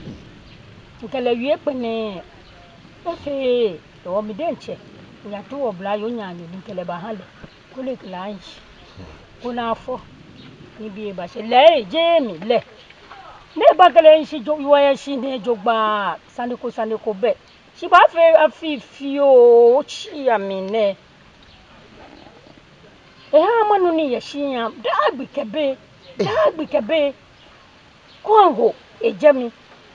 [SPEAKER 1] nkele wie pene ofe wo mi denche nya to wo bla yo nya ni nkele ba hale ko le klanch ko na fo ni bi ba se le je mi le ne ba kele nsi jo yo ye si ne jogba sane ko be si ba fe afifi o chi ya mi ne ha manu ni ye si ya dagbi kebe kongo ejemi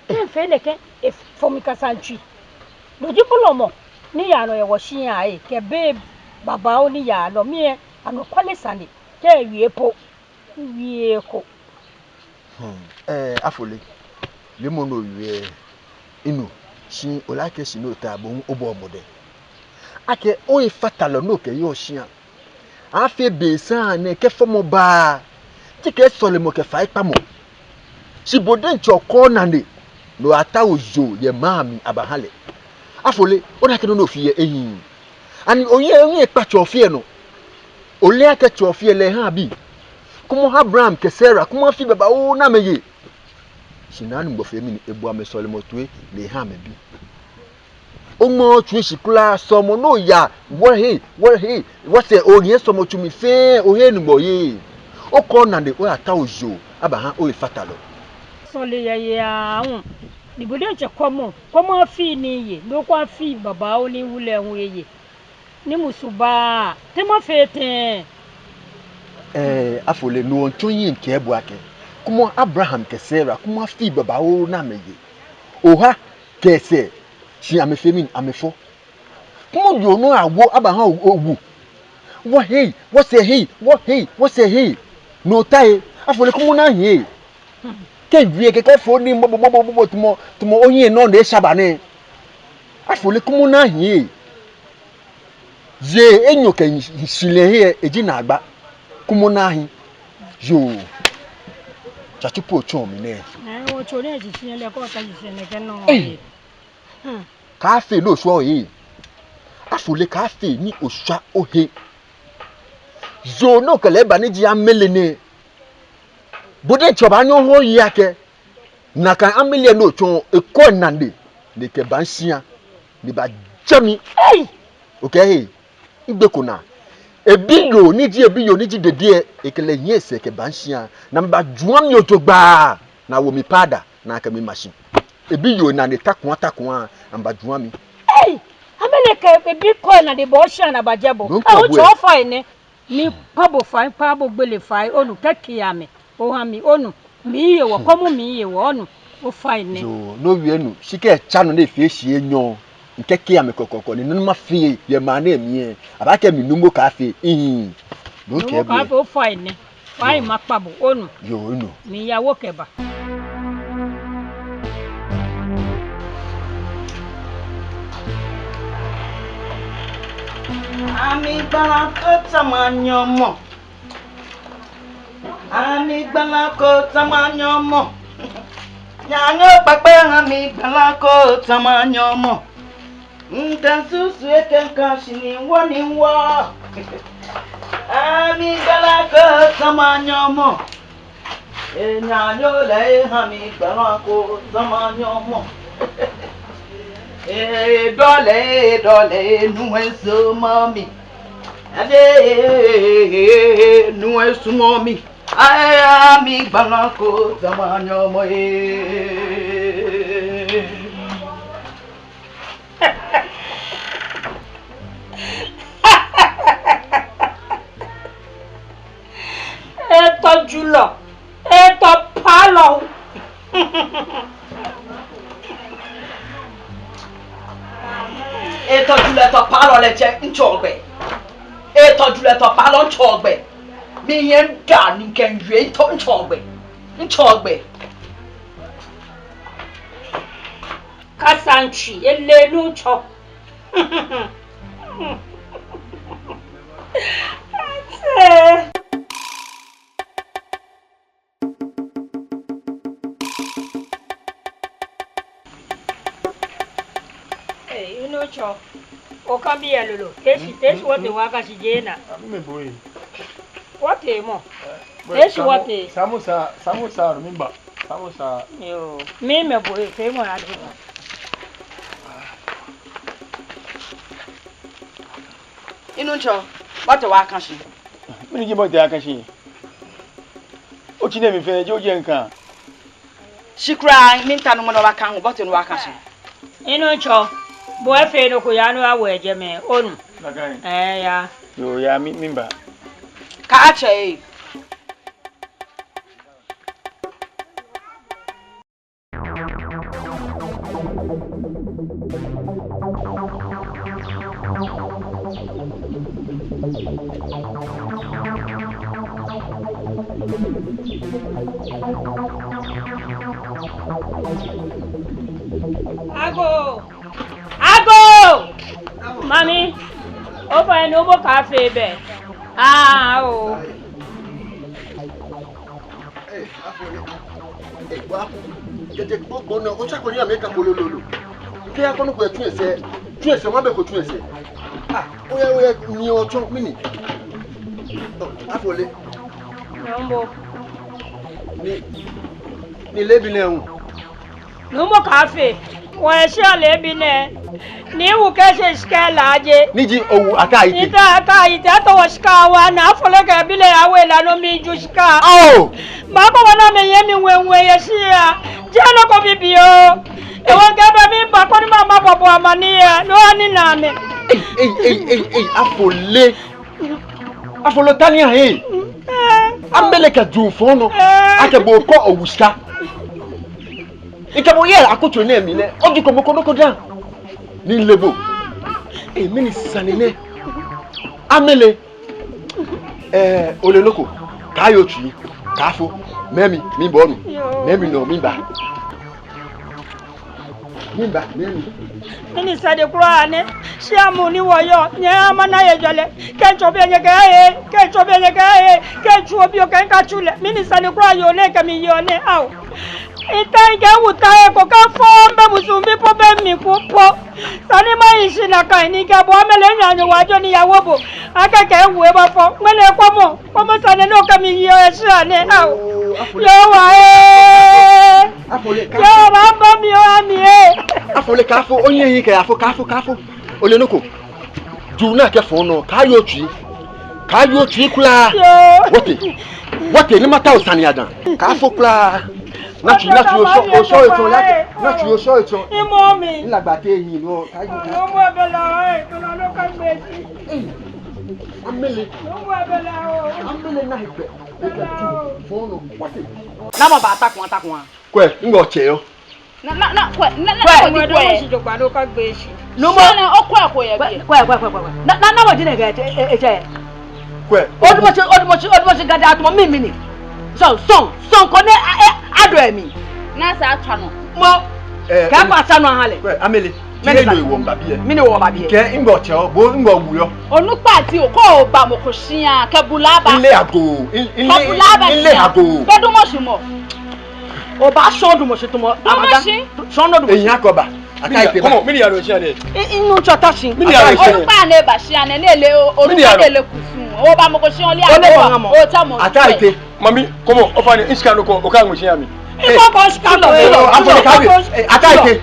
[SPEAKER 1] ken fe le ken e fomi kasanchi do di bulomo ni ya no ye wo si ya e kebe baba oni ya lo me ano kwale sane ke wie po wie ko
[SPEAKER 3] afole le mo no wie inu shi olake shi no ta bo obo omode ake o ifatalo no ke yo shi an afi be san ne ke fomo ba ti ke sole mo ke fa ipa mo si bodin choko na ne no ata ozo ye mami abahale afole o na ke no fi eyin ani oye pa chofie no ole ake chofie le ha bi kuma Abraham ke Sarah kuma fi baba o na meye sinanu gbo fe mi ni ebu ame sole mo tuwe le ha me bi omo tue sikula somo no ya what say oyin somo tumi fe ohe nugbo ye o ko na de o ata ozo abahan o ifatalo
[SPEAKER 1] sole ye ahun ibode je komo fi ni ye no kwa fi baba o ni wule hun ye ni musuba te mo fete
[SPEAKER 3] afole no onto yin ke ebu ake kuma Abraham ke Sarah kuma fi baba o na meye oha ke se si ame femin ame fo kuma yo no awo abahan owu what say hey no tai afole kuma na he ke wie ke fo ni mo tumo oyin no de saba ne afole kuma na he ye enyo ke sile he eji na agba kuma na he yo chachi po chon mi ne
[SPEAKER 1] o chore ji sin le ko ka ji sin ke no
[SPEAKER 3] ka fe lo so yi afole ka fe ni osua ohe zo no kele ba ni ji amele ne bode choba nyo ho yi ake na kan amele no chon e ko nande de ke ba nsia ni ba jami okay igbe ko na ebiyo ni ji dede ekele yese ke ba nsia na ba juam yo to gba na wo mi pada na ka mi machine ebiyo na ne takwa amba juami
[SPEAKER 1] amele ke ebi ko na de bo sha na ba jebo o cho fa ene ni pabo gbele fa onu keke ame o ha mi onu mi ye wo komu mi ye wo onu o fa ene
[SPEAKER 3] so no wie nu sike chanu na efi esi enyo nkeke ame kokoko ni numa fi ye ma na emi aba ke mi numo ka fi no ke
[SPEAKER 1] bu o fa ene wa ma pabo onu
[SPEAKER 3] yo nu
[SPEAKER 1] mi ya wo keba
[SPEAKER 4] Ami gbala ko tamanyomo. Ami gbala ko tamanyomo. Nyanyo pape ami gbala ko tamanyomo. Nkansusu ekenka shini woni wo. Ami gbala ko tamanyomo. Nyanyo le ami gbala ko tamanyomo. Dole nuenso mami. Ade nuenso mami. Ay mi banako zamanyo mo
[SPEAKER 1] Eto julo. Eto palo.
[SPEAKER 4] Eto jule to palo le che nchogbe. Eto jule to palo nchogbe. Mi yen da ni ken yue to nchogbe. Nchogbe.
[SPEAKER 1] Kasanchi elelu cho. Cho o cambia lolo esse what the waka sijena
[SPEAKER 6] me boy
[SPEAKER 1] what mo esse what
[SPEAKER 6] samosa remember samosa
[SPEAKER 1] yo me boy fe mo adu
[SPEAKER 4] inu cho what the waka shi
[SPEAKER 6] me ni mo te aka shi o chi na mi fe je o je nkan
[SPEAKER 4] shikra mi ntanu mo na waka ho but no waka shi
[SPEAKER 1] inu cho boy fe no ko ya no awe je me onu ya
[SPEAKER 6] yo ya mimba
[SPEAKER 4] ka ache
[SPEAKER 1] Ago! Mami, open no more cafe be. Ah, oh.
[SPEAKER 3] Hey, hey, what? Get go no, o check on you make a pololo. Ke ya kono ko tu ese ma be ko tu ese. Ah, oya ni o chon mini. Afole.
[SPEAKER 1] Nombo.
[SPEAKER 3] Ni lebi na hu.
[SPEAKER 1] No more cafe. Wa sha lebi ne. Ni wu ke se skala aje.
[SPEAKER 3] Niji owu aka ite.
[SPEAKER 1] Ita to washka wa na afole ke bile awe la no mi jushka.
[SPEAKER 3] Oh!
[SPEAKER 1] Ma ko na me yemi wenwe yesia. Je lo ko bibio. E won ke ba mi ba ko ni mama bobo amani e no ani na me.
[SPEAKER 3] Hey, afole. Afolo tania he. Ambele ka jufo no. Ake bo ko owuska. Ikabo ye akoto na mi le. Oji ko moko dan. Ni lebo. Mini sanene. Amele. Ole loko. Kayo chi. Kafo. Memi, mi bonu. Memi no, mi ba. Mimi.
[SPEAKER 1] Nini sade kura ne. Siamu ni woyo. Nya mana ye jole. Kencho be nye gae. Kencho obi o kenka chule. Mini sade kura yo ne kami yo ne au. Itaike utae ko ka fombe musumbi po be mi ko po. Sani ma ishi na kai ni ke bo amele nyanyo wajo ni yawobo. Aka ke wu e ba fo. Mele ko mo sane no kami yo e sha ne au. Yo wa e.
[SPEAKER 3] Afole ka.
[SPEAKER 1] Yo ba ba mi o ami e.
[SPEAKER 3] Afole ka fo onye yin ke afo ka fo. Ole noko. Ju na ke fo no ka yo twi kula. Wote ni mata osani adan. Ka fo kula. Natu o so eto yake. Natu o so eto.
[SPEAKER 1] Imomi.
[SPEAKER 3] Nlagba te yin no ka ju.
[SPEAKER 1] Omo abela ko lo ka gbesi.
[SPEAKER 3] Amele.
[SPEAKER 1] Omo abela o.
[SPEAKER 3] Amele na ipe. Fo no. Wote.
[SPEAKER 4] Na mo ba atakun.
[SPEAKER 3] Kwe, ngo che yo.
[SPEAKER 4] Na
[SPEAKER 1] Mo do si jo gba lo ka gbesi.
[SPEAKER 4] No mo na okwa ye bi. Kwe. Na wo jine ga eche.
[SPEAKER 3] Kwe.
[SPEAKER 4] Odumo gada atumo mi ni. So ko ne ado emi. Na sa atwa no. Mo ka pa sa no hale.
[SPEAKER 3] Kwe, Amele. Mene lo iwo mbabi e.
[SPEAKER 4] Mini wo babi e.
[SPEAKER 3] Ke ngo che o, bo ngo wu yo.
[SPEAKER 4] Onu pa ti o ko ba mo ko sian ke bulaba.
[SPEAKER 3] Ile ago. Ile ago.
[SPEAKER 4] Bedu mo si mo. O ba so du mo se to mo. Amaga. So no du mo.
[SPEAKER 3] Eyin akoba. Aka ipe ba.
[SPEAKER 6] Come on, mini ya ro sia de.
[SPEAKER 4] Inu chota sin.
[SPEAKER 6] Mini ya ro sia.
[SPEAKER 4] O pa ne ba sian ne le o pa le kusun. O ba mo ko sian le ago. O ta mo.
[SPEAKER 3] Aka ipe.
[SPEAKER 6] Mami, come on, ofani iska no ko o ka nwe sia mi.
[SPEAKER 1] Iko ko skalo.
[SPEAKER 3] Afole ka bi. Aka ipe.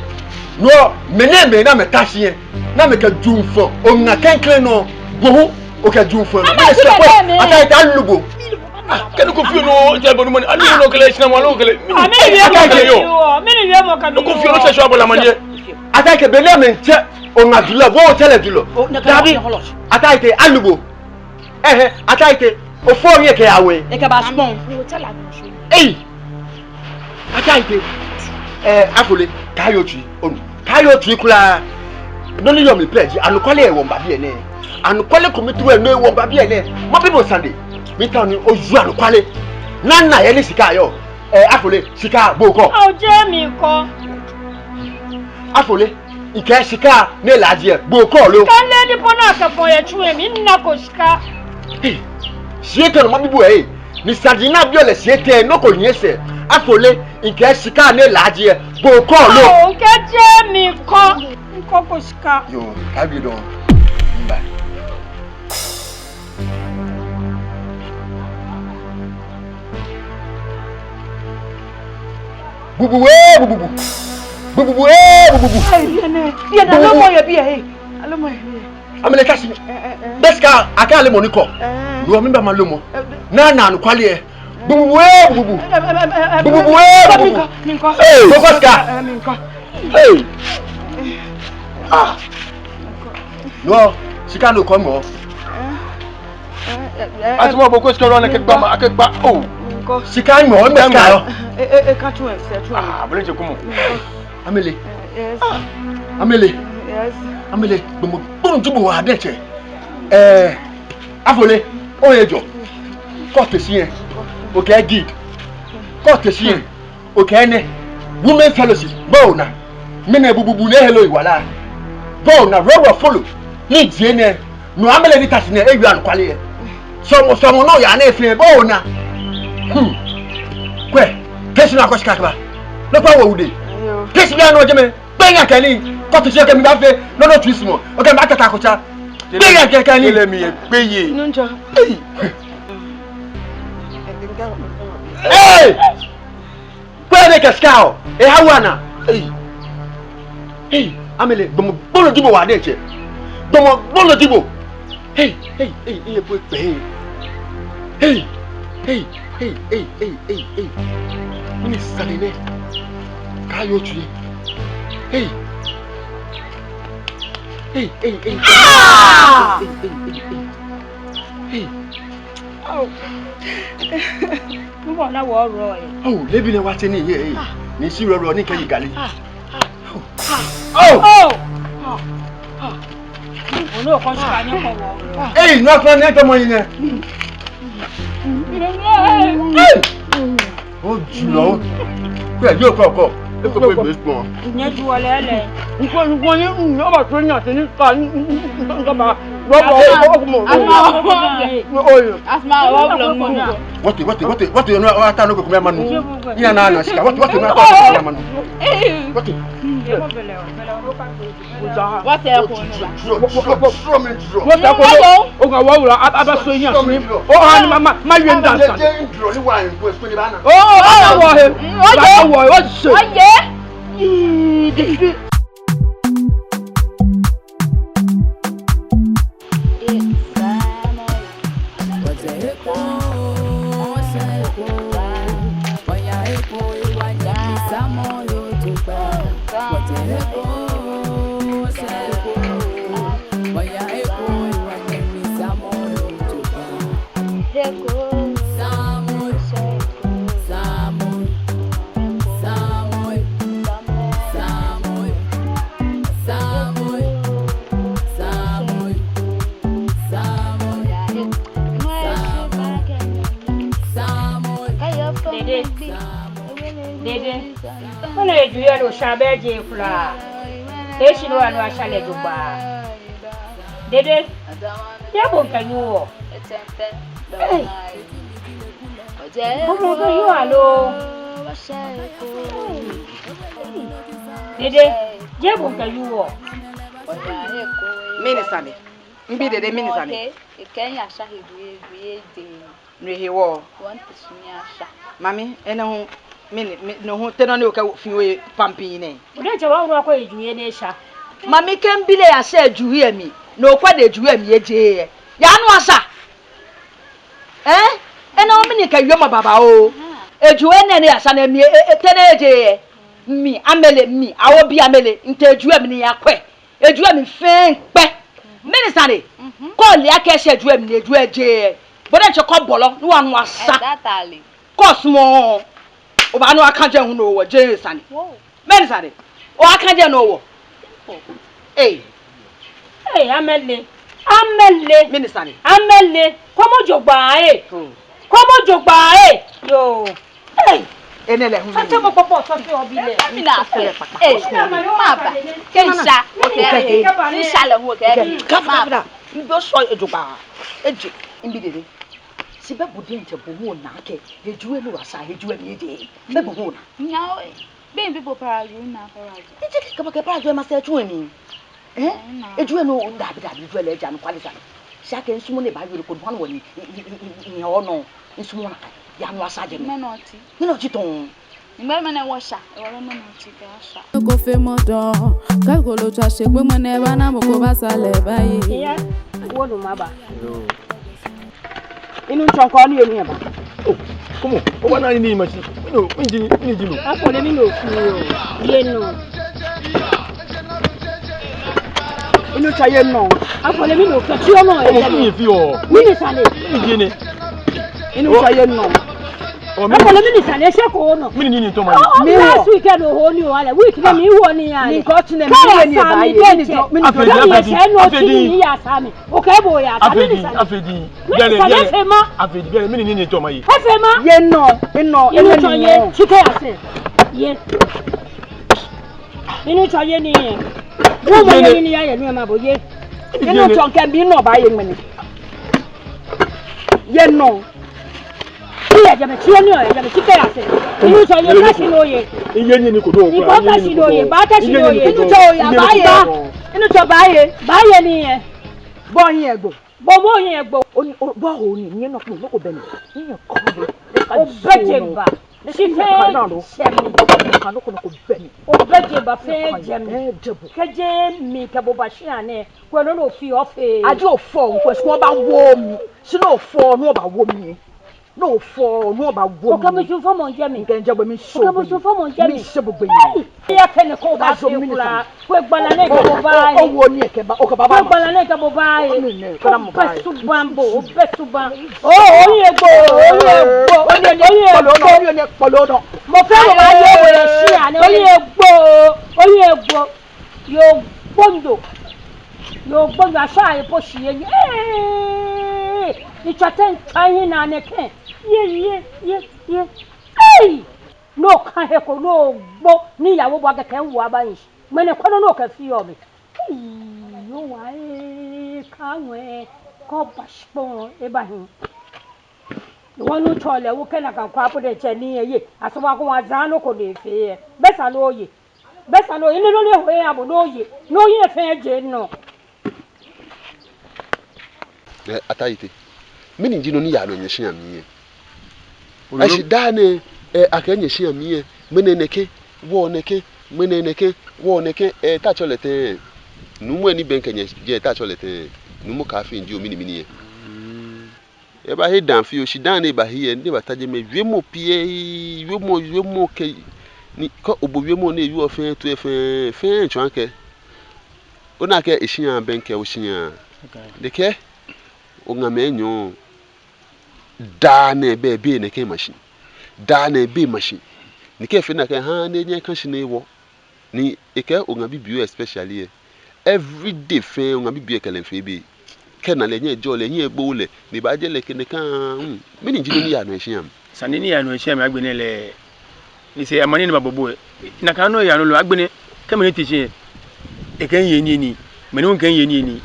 [SPEAKER 3] No, me na me tashi e. Na me ka jumfo. O na kenkle no. Bohu o ka jumfo. Aka ipe alugo.
[SPEAKER 6] Kenu ko fi no je bonu mani ani no kele sina mo lo kele.
[SPEAKER 1] Ami ye mo ka mi.
[SPEAKER 6] Ko fi no se so abola mani.
[SPEAKER 3] Aka ipe bele me nche o na dulo bo tele dulo. Dabi. Aka ipe alugo. Aka ipe o fo yin ke yawe.
[SPEAKER 4] E ka ba spon.
[SPEAKER 3] Aka ipe Afole kayo twi kula no ni yo mi pledge anukole e wo mbabi ene anukole komitu e no e wo mbabi ene mo bibo Sunday mi tan ni oju anukole nana ye ni sika yo Afole sika bo ko
[SPEAKER 1] O je mi ko.
[SPEAKER 3] Afole ike sika ne laji e bo ko lo
[SPEAKER 1] Kan le di pona ka fo ye chu mi na ko sika.
[SPEAKER 3] siete no mo bibo e ni sadina bi ole siete no ko yese Afole ike sika ne laji e bo ko lo
[SPEAKER 1] O ke je mi ko. Nko ko sika.
[SPEAKER 3] yo abi don mba bubu.
[SPEAKER 4] Ye na lo mo ye bi e. Alo mo ye.
[SPEAKER 3] Amele kasi. Beska aka le moniko. Lo mi ba ma lo mo. Na no kwale e. Bubu. Hey, Bokoska. Hey. Ah. No, sika no come go.
[SPEAKER 6] Ati mo boko skoro na ke gba ma akegba. Oh.
[SPEAKER 3] Sika mo beska yo.
[SPEAKER 4] Ka tu e se tu.
[SPEAKER 6] Ah, bole je kumo.
[SPEAKER 3] Amele.
[SPEAKER 4] Yes.
[SPEAKER 3] Amele.
[SPEAKER 2] Yes.
[SPEAKER 3] Amele, bon tu bo adeche. Afole, oyejo. Cote sien. Okay, guide. Cote sien. Okay ne. Women fellowship. Bona. Mene bububu ne hello iwala. Bona, robo follow. Ni diene. No amele ni tasine ewi an kwale. Somo no ya na efe bona. Kwe, kesi na koshika ba. Lo pa wo ude. Kesi bia no jeme. Benga kani. Cote sien ke mi ba fe. No twist mo. Okay, ma tata kocha. Benga kani.
[SPEAKER 6] Let me pay.
[SPEAKER 2] Nunja.
[SPEAKER 3] Hey! Kwere ke skao. Hawana. Hey, Amele, bono dibo wa deche. Bono dibo. Hey, boy pay. Hey. Mini salene. Kayo tui. Hey. Hey.
[SPEAKER 1] Oh. Mo na wo ro e.
[SPEAKER 3] Oh, lebi le wa teni ye. Ni si ro ni kan igali.
[SPEAKER 1] Ono ko sha nya ko wo.
[SPEAKER 3] No kan ni to mo yin e. Oh, julo. Pe yo ko. E ko pe be pon.
[SPEAKER 1] Nya ju ole ele.
[SPEAKER 6] Nko ni no ba to nya teni ka nko ba.
[SPEAKER 2] Asma wa blo mo.
[SPEAKER 3] What you know ata no ko me manu. Ina na sika. What you know ata no ko me manu. What?
[SPEAKER 2] What e ko no.
[SPEAKER 6] What ko o ga wa wura aba so yin asini. O han ma yen dance. Oh, ana wo he. Ba wo, what say?
[SPEAKER 2] Oye.
[SPEAKER 1] Dede. Ona ejuye lo shabe je fula. Eshi lo anu ashale jugba. Dede. Ya bon kanyo. Bomo ko yo alo. Dede. Ya bon kanyo.
[SPEAKER 4] Minisani. Mbi dede minisani.
[SPEAKER 2] Okay. Ikenya shahidu de.
[SPEAKER 4] Nwehiwo.
[SPEAKER 2] Want to sha.
[SPEAKER 4] Mami, ene ho no ho teno ne o ka fiwe pampi ne.
[SPEAKER 1] Ode che wa ru akwa ejuye na esha.
[SPEAKER 4] Mami kembile ya sha ejuye mi. Na okwa de ejuye mi eje. Ya anu asa. Ene o mi ni ka yoma baba o. Ejuye ne ya sha na mi tene eje. Mi amele mi awo bi amele nte ejuye mi ni yakwe. Ejuye mi fen pe. Minisani. Ko le aka sha ejuye mi ni ejuye eje. Bode che ko bolo ni wa anu asa.
[SPEAKER 2] Exactly.
[SPEAKER 4] Cosmo oba no akaje hu no wo je sani men sani o akaje no wo
[SPEAKER 1] amele
[SPEAKER 4] men sani
[SPEAKER 1] amele komo jogba yo
[SPEAKER 4] enele hu
[SPEAKER 1] ate mo popo so fi obile
[SPEAKER 2] Mi na fe. Ma ba. Kensha. Okay. Insha le hu ke.
[SPEAKER 4] kafra mbo so ejogba eje mbidede sibe budi nche bo na ke ejuwe no wasa ejuwe mi eje be bo na
[SPEAKER 2] Now, being people paraju na paraju.
[SPEAKER 4] eje ka ba ke paraju ma se ejuwe mi ejuwe no ndabi ejuwe le eja no kwalisa shake nsumu ne ba yoro ko hwan woni ni ono nsumu na ya no wasa je
[SPEAKER 2] Me noti.
[SPEAKER 4] ni no chiton
[SPEAKER 2] Ngbe me na washa. E woro me noti ka sha.
[SPEAKER 9] Ko fe moto ka ko lo cha se pe mo ne ba na mo ko ba sale bayi
[SPEAKER 1] ya wo do maba
[SPEAKER 4] inu chonko ni enu ba
[SPEAKER 6] Como? O ba na ni machi. No, ni jinu.
[SPEAKER 1] afo le mi no fu yo ye no
[SPEAKER 4] inu cha ye no
[SPEAKER 1] afo le mi no fu ti o mo
[SPEAKER 6] O mo fi fi o.
[SPEAKER 1] Minisani.
[SPEAKER 6] Ni jini.
[SPEAKER 4] inu cha ye no
[SPEAKER 1] o minister le se ko no
[SPEAKER 6] mini ni to ma
[SPEAKER 1] mi last week no ho ni wala week na mi wo ni ya
[SPEAKER 4] ni ko tune mi ni ba ye ni to
[SPEAKER 1] mini afedi ya sami o ke bo ya
[SPEAKER 6] afedi gele mini ni to ma ye
[SPEAKER 1] afema
[SPEAKER 4] ye no
[SPEAKER 1] ye to ye chike ya se ye mini to ye ni ye wo mo ye ni ya ye no ma bo ye
[SPEAKER 4] inu to nke bi no ba ye ngene ye no
[SPEAKER 1] iya jabe chi ni o jabe chike ya se inu to ye kasi no ye
[SPEAKER 6] iye ni ko do
[SPEAKER 1] ko kasi no ye ba kasi no ye
[SPEAKER 4] inu to ya ba ye
[SPEAKER 1] ni ye
[SPEAKER 4] bo yin egbo
[SPEAKER 1] mo yin egbo
[SPEAKER 4] bo ho ni ni no ko be ni yin ko
[SPEAKER 1] o bejeba si fe semi
[SPEAKER 4] ka no ko be ni
[SPEAKER 1] o bejeba fe jemi keje mi ke bo ba shi ane ko no fi ofe
[SPEAKER 4] aje o fo ko so ba wo mi si no fo no ba wo mi no fo no ba wo mi
[SPEAKER 1] o ka bu fo mo jemi
[SPEAKER 4] nke nje bo mi so
[SPEAKER 1] o ka bu fo mo jemi
[SPEAKER 4] mi se bo gbe ni
[SPEAKER 1] ya kene ko ba so kula ko gbala ne ke bo ba
[SPEAKER 4] o wo ni e ke ba o ka ba ba
[SPEAKER 1] ko gbala ne ke bo ba
[SPEAKER 4] e ko na mo ba
[SPEAKER 1] besu bambo o besu ba o oyin egbo
[SPEAKER 4] polo no
[SPEAKER 1] mo fe mo ba ye wo si ane oyin egbo yo gbondo aso aye po si ye ni chaten twahin na ne ken ye ei no kan he ko no gbo ni ìyàwó bo ageke nwo abayin mene ko no ke fi o mi yo wa ka we ko bashpon e bahin wonu chole wo kena kan kwa po de che ni eye aso wa ko wa zan no ko le fe besa no ye ni lo le ho e abo no ye fe je no
[SPEAKER 5] atayite mini njino ni ya no nyehia miye ashidane akanyehia miye meneneke wo neke ta cholete numu eni benkenye je ta cholete numu ka fi nji o mini ye e ba he dan fi o shidane ba he ni ba taje me wiemo pie wiemo ke ni ko obo wiemo na ewi ofen to efen chwanke ona ke ehia benke o hia deke o ngamenyo da na be ne ke machine ni ke fe na ke ha na enye kan shi na ewo ni eke o ngabi bio especially every day fe o ngabi bio kele fe be ke na le nye jo le nye egbo le ni ba je le ke ne kan mini njino ni ya no ehia
[SPEAKER 6] sani ni ya no ehia me agbene le ni se amani ni babobo na kan no ya no lo agbene ke me ti se e kan ye ni me no kan ye ni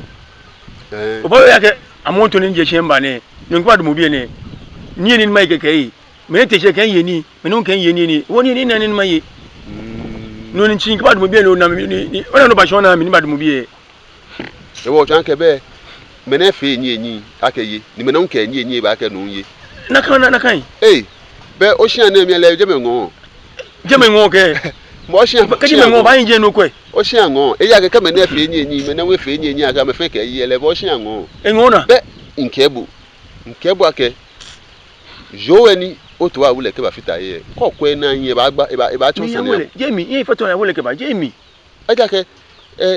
[SPEAKER 6] o ba ya ke amonto ni je chemba ne nkwa do mo bi ne ni ni mai keke me te che kan ye ni me no kan ye ni woni ni na ni mai no ni chin kwa do mo bi ne na ni ona no ba shona mi ni ba do mo bi e
[SPEAKER 5] wo chan ke be me na fe ni akeye ni me no kan ni ba ke no ye
[SPEAKER 6] na kan
[SPEAKER 5] be o hia na mi le je me ngo
[SPEAKER 6] ke
[SPEAKER 5] mo hia
[SPEAKER 6] ka di me ngo ba yin je no kwe
[SPEAKER 5] o hia ngo e ya ke me na fe ni me na we fe ni aka me fe ke ye le bo hia ngo
[SPEAKER 6] ngo na
[SPEAKER 5] be nkebu ake joweni otu a wule ke ba fita ye ko kwe na yin ba gba e ba chonse ne
[SPEAKER 6] jemi yin foto na wule ke ba jemi
[SPEAKER 5] aja ke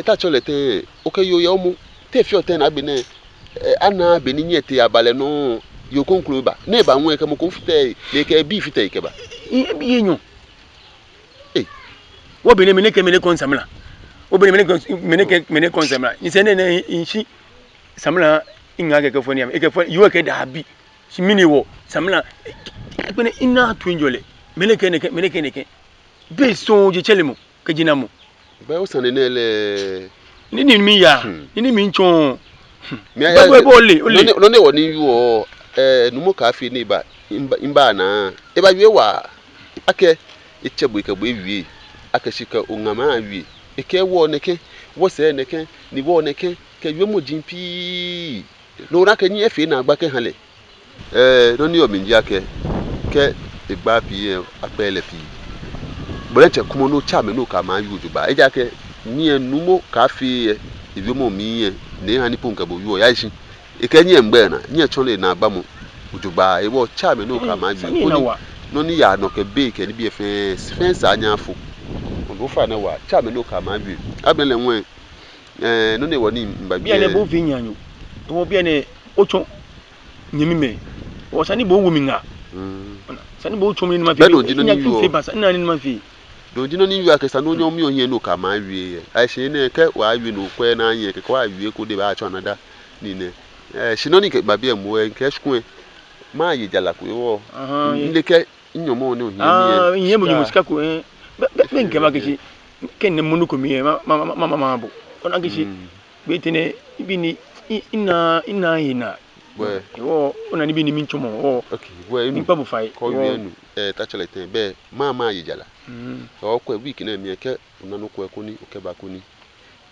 [SPEAKER 5] ta cholete o ke yo yo mu te fi oten agbene ana be ni nyete abale no yo konklu ba ne ba nwe ke mo ko fita le ke bi fita ke ba
[SPEAKER 6] bi yenyo wo be ne me ne konsamla wo be me ne konsamla ni se ne inshi samla inga ke foni am e ke foni yo ke da bi mini wo samla bene ina twinjole meneke be so je chelemo ke jinamo
[SPEAKER 5] be o sane nele
[SPEAKER 6] ni mi ya ni mi nchon
[SPEAKER 5] mi ya no ne woni yu numu ka fi ni ba imba na e ba wi wa ake ichebu ke bo wi ake shika ongama wi e ke wo neke wo se neke ni wo neke ke wi mo jimpi no ra ke ni efe na agba ke hanle no ni o mi nji ake ke igba pie apele pi bolenche kumo no cha me no ka ma yu juba eja ke ni enumo ka fi ibi mo mi ye ne hani punka bo yu ya ishi e ke ni emgbe na ni e chole na agba mo juba e wo cha me no ka ma yu no ni ya no ke be ke ni bi fence anya afu o fa na wa cha me no ka ma yu abele nwe no ne woni mba bi
[SPEAKER 6] ene bo fi nyanyu to bi ene ocho nyimi me o sani bo wumi nga Sani bo chumi ni ma fi.
[SPEAKER 5] Bedo dino ni yo.
[SPEAKER 6] Ina ni ma fi.
[SPEAKER 5] Do dino ni yo akesa no nyom mi ohie no ka ma wie. Ai she ne ke wa wie no kwe na anye ke kwa wie ko de ba acho anada ni ne. Shino ni ke ba bia mu e ke skun. Ma ye jala ko yo. Ndeke nyomo ne ohie
[SPEAKER 6] ni. Nye mo nyomo sika ko be nke ba ke ken ne munu ko mi mama bo. Ona ke shi be tene ibini ina hina.
[SPEAKER 5] Well,
[SPEAKER 6] ona ni bi ni min chomo
[SPEAKER 5] okay well
[SPEAKER 6] ni pa bu fai
[SPEAKER 5] ko wi anu ta chele ten be mama yejala so ko week na mi ke una no ko ni o ke ba ko ni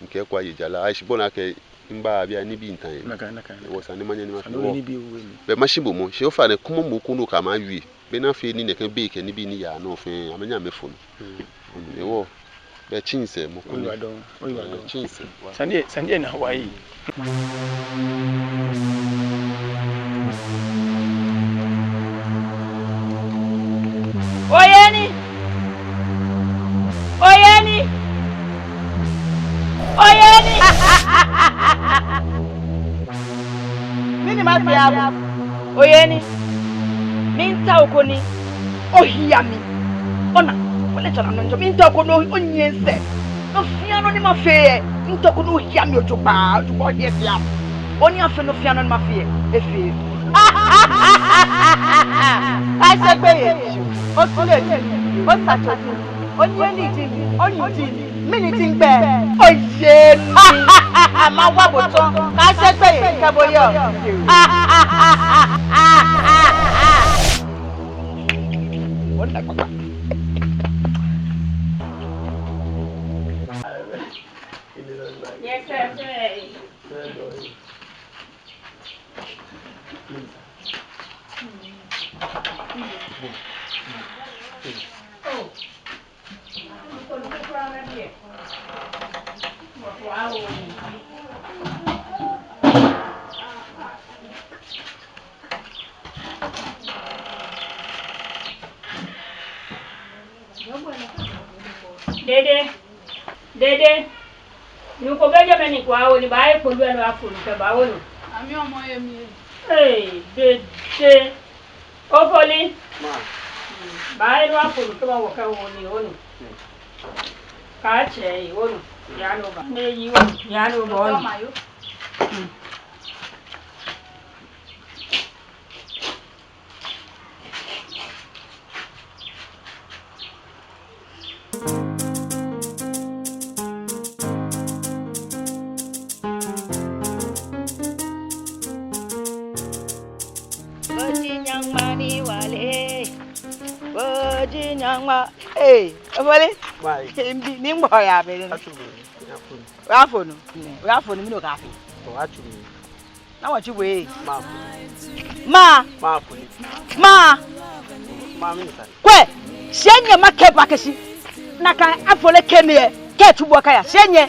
[SPEAKER 5] nke kwa yejala ai shibo na ke mba bia ni bi ntan
[SPEAKER 6] naka
[SPEAKER 5] wo sa ni manya ni ma
[SPEAKER 6] ni bi wo ni
[SPEAKER 5] be mashibo mo she o fa ne komo mo ko no ka ma wi be na fe ni ne kan be ke ni bi ni ya no fe amanya me fo no wo be chinse mo ko ni
[SPEAKER 6] o yi wa don
[SPEAKER 5] chinse
[SPEAKER 6] sande na Hawaii
[SPEAKER 4] Oyeni Nini masi abu Oyeni Minta ukoni Ohiyami Ona Wale chana nonjo Minta ukoni onyense No fiano ni mafeye Minta ukoni ohiyami ojuba ohiye fiano Oni afe no fiano ni mafeye Efe Aisebeye Otuleti Otachoti Onyeni jini Onyini Mini ting be oye ni ma wa boto ka se pe ke boyo wala papa
[SPEAKER 1] yes sir Dede nuko beja meni kwa hao ni bae kulwa no afuru ke bawo no
[SPEAKER 2] ami omo ye mi
[SPEAKER 1] dede ofoli ma bae no afuru ke bawo ka woni ono ka che ono ya no ba ne yi ono ya no ba ono
[SPEAKER 4] Nyangma ofoli mbi ni ngbo ya be ni afonu mi no ka fi
[SPEAKER 6] to achuru
[SPEAKER 4] na wa chiwe
[SPEAKER 6] ma
[SPEAKER 4] mi ni kwe shenye makeba keshi na kan afole kemie ke tubo ka ya shenye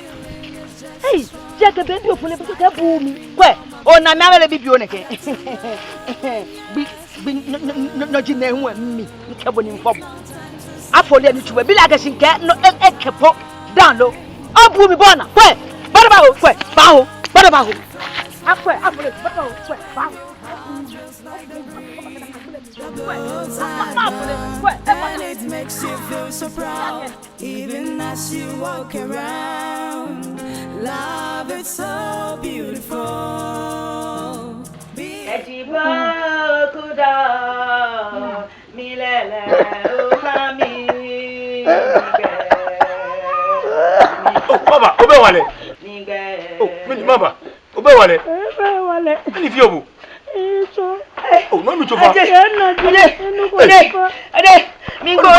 [SPEAKER 4] je ke be bi ofole bi ke bu mi kwe o na mi amele bi o ne ke bi no jine hu mi ke bo ni mfobo afole ni tuwe bi la ke shinke no ekepo down lo obu mi bona kwe bada ba ho kwe ba ho akwe afole bada ho kwe ba ho
[SPEAKER 10] and it makes you feel so proud even as you walk around. Love is so beautiful.
[SPEAKER 6] Baba, obe wale. Oh, mini mama, obe wale. Mini fiobu. Oh, no mi chofa.
[SPEAKER 4] Ade. Mingo.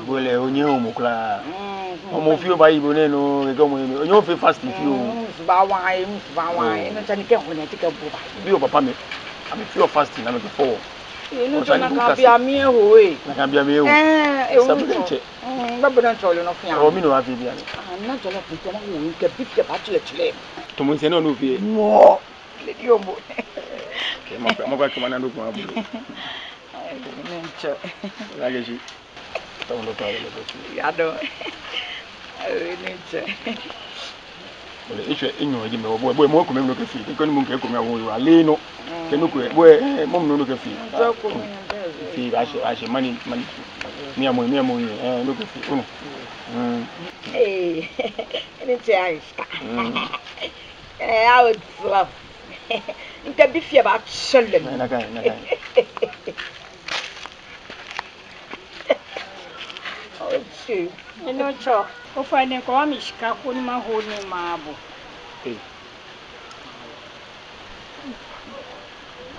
[SPEAKER 6] Bole onye omukla. Omo fi oba ibo nenu ke gomo ni. Onye o fi fast fi o.
[SPEAKER 4] Ba wan, no tani ke honya ti ke bo ba.
[SPEAKER 6] Bi o papa me. Am fi o fasting na me for.
[SPEAKER 4] No tani ka bia mi ho e.
[SPEAKER 6] Na ka bia mi ho. Sabu nche.
[SPEAKER 4] Ba bo na cholo no fi.
[SPEAKER 6] O mi no afi bia ni.
[SPEAKER 4] Na jolo fi ko na wo ke bi ke ba chile.
[SPEAKER 6] To mo nse na no fi.
[SPEAKER 4] Mo. Le di omo.
[SPEAKER 6] Ke mo kwa ke mana no ko abu.
[SPEAKER 4] Nche.
[SPEAKER 6] La ke ji. Estamos lo claro lo que
[SPEAKER 4] ya do nche
[SPEAKER 6] ole ife inyo eji me bo mo ko me no ke fi ko ni mo ke ko me wo ale no ke no ko bo mo no ke fi fi ba she mani mi amo no ke fi uno
[SPEAKER 4] nche aista I would love inte bi fie ba chelle
[SPEAKER 6] na kai
[SPEAKER 1] Eno cho, o fane ko amishika ko ni mahoni mabo.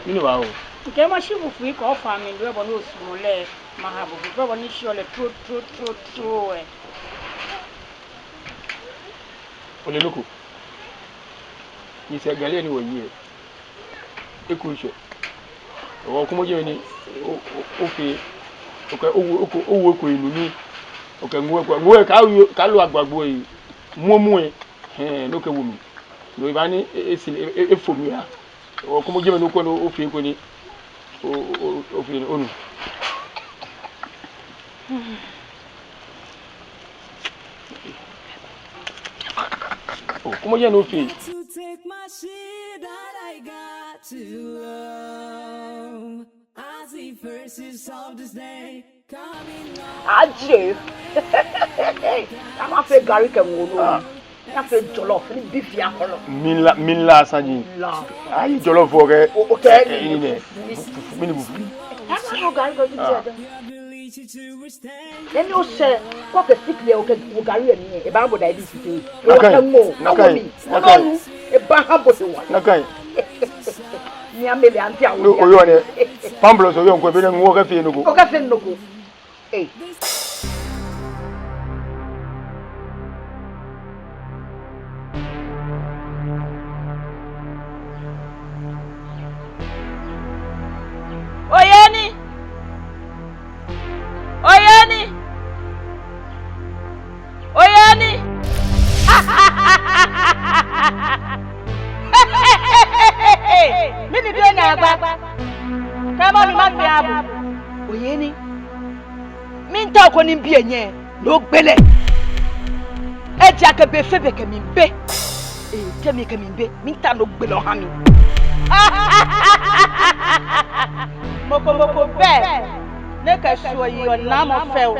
[SPEAKER 6] Mini ba o.
[SPEAKER 1] Nke ma shifu fu ko family we bo no sumule mahabo. Ko bo ni shiole tro e.
[SPEAKER 6] Ole loko. Ni se gale ni wo yi e. Ekusho. O ko mo je ni o fi o ko inu ni okay ngwe ka lu agbagbo yi muomu e no ke wumi no ibani efomu ya o ko mo je me no ko no o fi ko ni o fi onu o ko mo je no fi
[SPEAKER 10] to take my shit that I got to love as the verses of this day coming on.
[SPEAKER 4] Ajé. I'm afraid Gary can go no. I'm afraid jollof ni beef ya kolo.
[SPEAKER 6] Minla sanji. Ayi jollof o ke.
[SPEAKER 4] Okay.
[SPEAKER 6] Ini ne. Mini bufu.
[SPEAKER 4] I'm Gary go to jail. Then you say, "What a sick day, okay, Gary and me, a bamboo that is to
[SPEAKER 6] Nakai.
[SPEAKER 4] A bamboo one.
[SPEAKER 6] Nakai.
[SPEAKER 4] Near me, Auntie.
[SPEAKER 6] No, you are Pamblos or young Quebec and walk a few no go.
[SPEAKER 4] Okay, no go. Hey.
[SPEAKER 2] Oyeni. Mini bi na agba. Kama mi ma fi abu.
[SPEAKER 4] Oyeni. Min ta ko ni bi enye no gbele. E ti akabe febe ke mi be. Kemi ke mi be. Min ta no gbele o ha mi.
[SPEAKER 2] Moko be. Ne ka so yi ona mo fe o.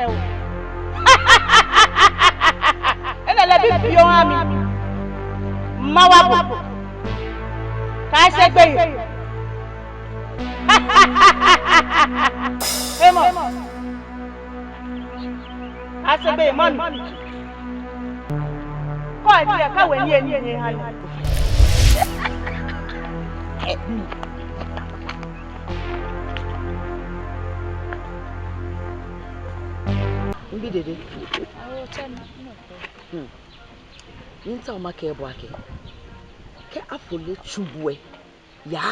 [SPEAKER 2] Ena le bi bi o ha mi. Mawabo. Ka se gbe yi. Emo. Asebe mami. Ko ati ka we ni eni ha ni.
[SPEAKER 4] Mbi dede.
[SPEAKER 2] Awo chen no.
[SPEAKER 4] Yinta o make ebo ake. Ke afole chubwe. Ya.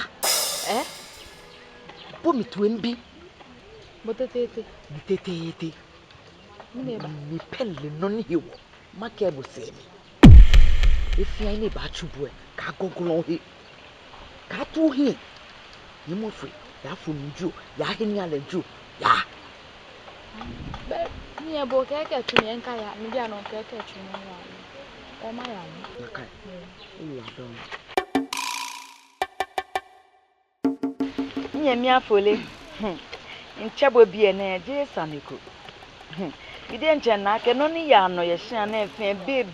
[SPEAKER 4] Po mi tu mbi.
[SPEAKER 2] Botete.
[SPEAKER 4] Bitete. Mi pelle no ni hewo. Make ebo se mi. If you ain't ba chubwe, ka gogolo he. Ka tu he. Ni mo free. Ya fu nju, ya heni aleju. Ya.
[SPEAKER 2] Be ni ebo keke tu ni enka ya, ni dia no keke tu ni wa. O ma ya ni.
[SPEAKER 4] Okay. You are done. Nyemi afole. Nchebo bi na je saniko. Ide nche na ke no ni ya no ye hia na efe be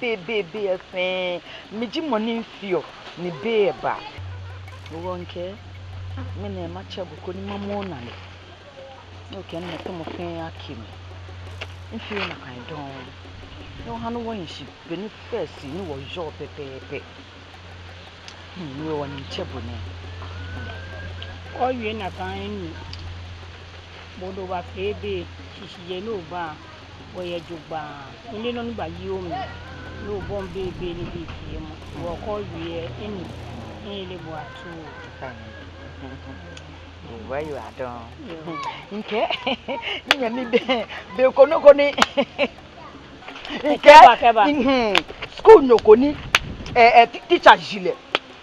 [SPEAKER 4] efe. Miji money fio ni be ba. Wo nke me na ma chebo ko ni mamo na ni. Okay, na to mo fen akim. Nfi na kan don. No hanu won shi be ni first ni wo jo pepepe. Ni wo ni chebo ne.
[SPEAKER 1] O yue na kan ni. Bodo ba febe shishiye no ba wo ye jugba. Ile no ni ba yi o mi. No bon bebe ni bi fi mo. Wo ko yue eni. Ile bo atu.
[SPEAKER 4] Why you are done? Okay. You me be kono ni.
[SPEAKER 1] Keba.
[SPEAKER 4] School no koni teacher jile.